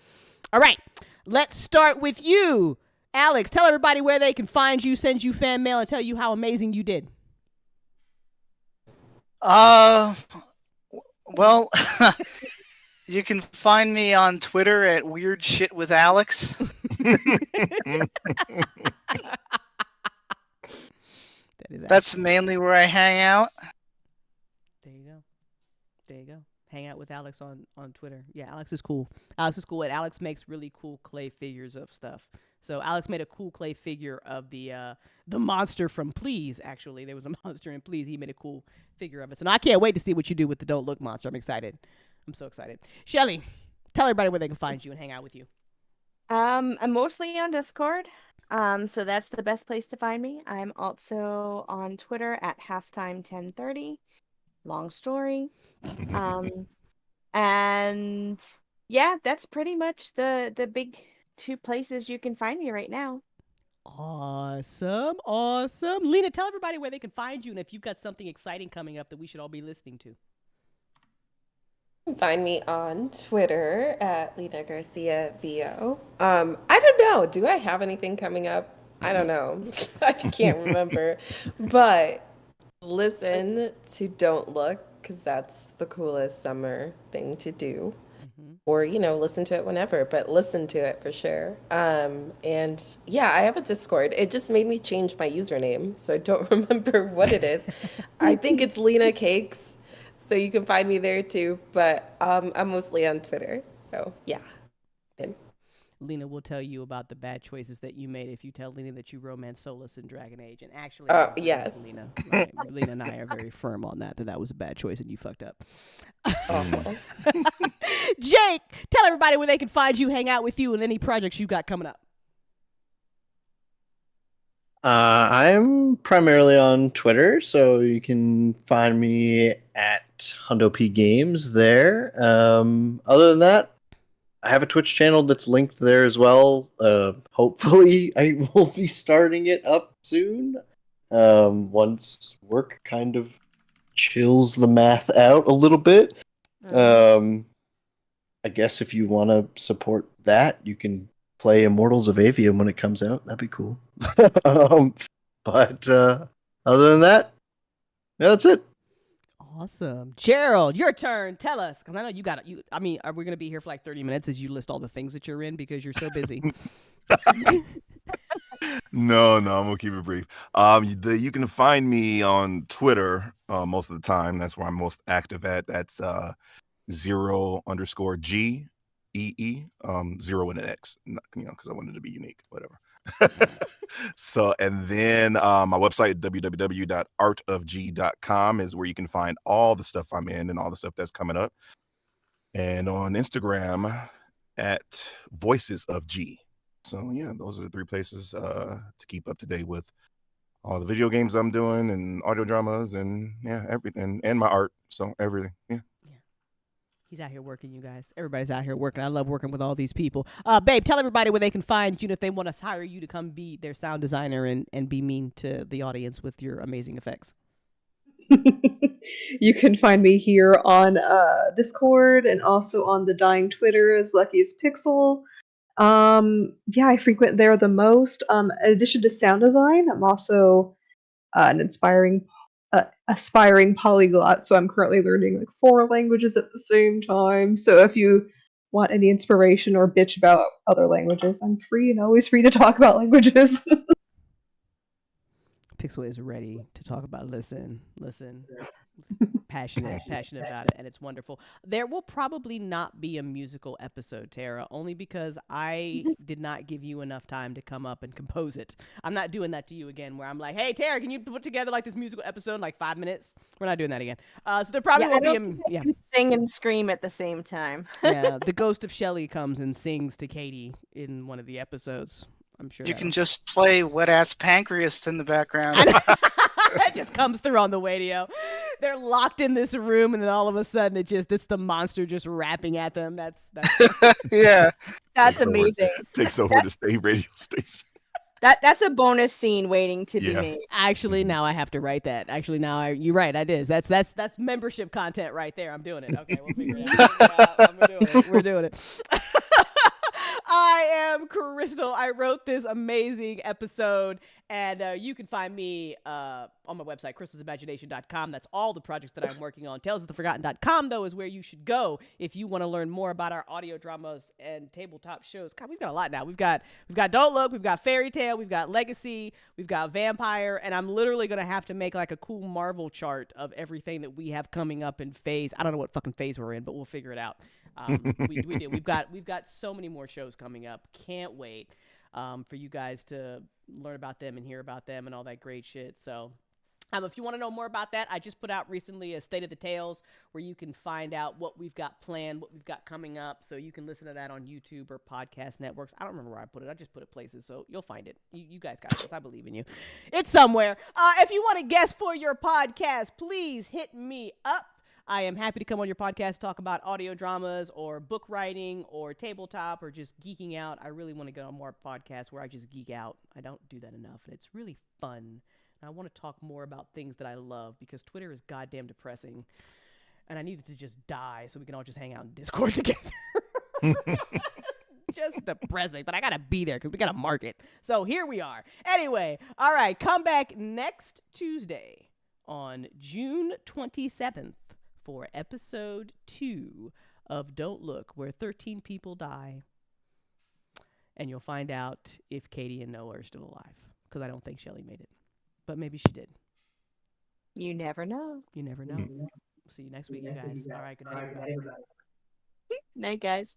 All right, let's start with you, Alex. Tell everybody where they can find you, send you fan mail, and tell you how amazing you did. Well, you can find me on Twitter at Weird Shit with Alex. That's mainly where I hang out. There you go. There you go. hang out with Alex on Twitter. Yeah, Alex is cool. Alex is cool, and Alex makes really cool clay figures of stuff. So Alex made a cool clay figure of the monster from Please. Actually, there was a monster in Please. He made a cool figure of it. So now I can't wait to see what you do with the Don't Look monster. I'm excited. I'm so excited. Shelly, tell everybody where they can find you and hang out with you. I'm mostly on Discord. So that's the best place to find me. I'm also on Twitter at halftime1030. Long story. And yeah, that's pretty much the big 2 places you can find me right now. Awesome. Lena, tell everybody where they can find you and if you've got something exciting coming up that we should all be listening to. You can find me on Twitter at Lena Garcia VO. I don't know. Do I have anything coming up? I don't know. I can't remember. But listen to Don't Look, because that's the coolest summer thing to do. Or, listen to it whenever, but listen to it for sure. And yeah, I have a Discord. It just made me change my username, so I don't remember what it is. I think it's Lena Cakes, so you can find me there too. But I'm mostly on Twitter, so yeah. Lena will tell you about the bad choices that you made if you tell Lena that you romance Solus in Dragon Age. And actually, yes. Lena and I are very firm on that was a bad choice and you fucked up. Jake, tell everybody where they can find you, hang out with you, and any projects you got coming up. I'm primarily on Twitter, so you can find me at Hundo P Games there. Other than that, I have a Twitch channel that's linked there as well. Hopefully, I will be starting it up soon. Once work kind of chills the math out a little bit. I guess if you want to support that, you can play Immortals of Avium when it comes out. That'd be cool. But other than that, yeah, that's it. Awesome. Gerald, your turn. Tell us, because I know you got it. Are we going to be here for like 30 minutes as you list all the things that you're in because you're so busy? No, I'm gonna keep it brief. You can find me on Twitter most of the time. That's where I'm most active at. That's 0_GEE, 0 and an X. Because I wanted to be unique. Whatever. So, and then my website www.artofg.com is where you can find all the stuff I'm in and all the stuff that's coming up. And on Instagram at Voices of G. So yeah, those are the 3 places to keep up to date with all the video games I'm doing and audio dramas and yeah, everything, and my art. So everything. Yeah. He's out here working, you guys. Everybody's out here working. I love working with all these people. Babe, tell everybody where they can find you if they want to hire you to come be their sound designer and be mean to the audience with your amazing effects. You can find me here on Discord and also on the dying Twitter as Luckiest Pixel. Yeah, I frequent there the most. In addition to sound design, I'm also an aspiring polyglot, so I'm currently learning like 4 languages at the same time. So if you want any inspiration or bitch about other languages, I'm free and always free to talk about languages. Pixel is ready to talk about listen. Passionate about it, and it's wonderful. There will probably not be a musical episode, Tara, only because I did not give you enough time to come up and compose it. I'm not doing that to you again, where I'm like, hey, Tara, can you put together like this musical episode in like 5 minutes? We're not doing that again. So there probably won't be can sing and scream at the same time. Yeah, the ghost of Shelly comes and sings to Katie in one of the episodes. I'm sure you can just play Wet Ass Pancreas in the background. It just comes through on the radio. They're locked in this room, and then all of a sudden, it's the monster just rapping at them. That's yeah. That's amazing. Takes over the state radio station. That's a bonus scene waiting to be made. Actually, now I have to write that. Actually, now you're right. That is. That's membership content right there. I'm doing it. Okay, we'll figure it out. We're doing it. I am Crystal. I wrote this amazing episode, And you can find me on my website, crystalsimagination.com. That's all the projects that I'm working on. TalesOfTheForgotten.com, though, is where you should go if you want to learn more about our audio dramas and tabletop shows. God, we've got a lot now. We've got Don't Look, we've got Fairy Tale, we've got Legacy, we've got Vampire, and I'm literally going to have to make like a cool Marvel chart of everything that we have coming up in phase. I don't know what fucking phase we're in, but we'll figure it out. We do. We've got so many more shows coming up. Can't wait for you guys to learn about them and hear about them and all that great shit. So if you want to know more about that, I just put out recently a State of the Tales where you can find out what we've got planned, what we've got coming up. So you can listen to that on YouTube or podcast networks. I don't remember where I put it. I just put it places. So you'll find it. You guys got this. I believe in you. It's somewhere. If you want to guest for your podcast, please hit me up. I am happy to come on your podcast, talk about audio dramas or book writing or tabletop or just geeking out. I really want to get on more podcasts where I just geek out. I don't do that enough, and it's really fun. And I want to talk more about things that I love because Twitter is goddamn depressing, and I need it to just die so we can all just hang out in Discord together. Just depressing, but I gotta be there because we gotta market. So here we are. Anyway, all right, come back next Tuesday on June 27th. For episode 2 of Don't Look, where 13 people die. And you'll find out if Katie and Noah are still alive. Because I don't think Shelly made it. But maybe she did. You never know. You never know. See you next week, you guys. All right, good night, everybody. Night, guys.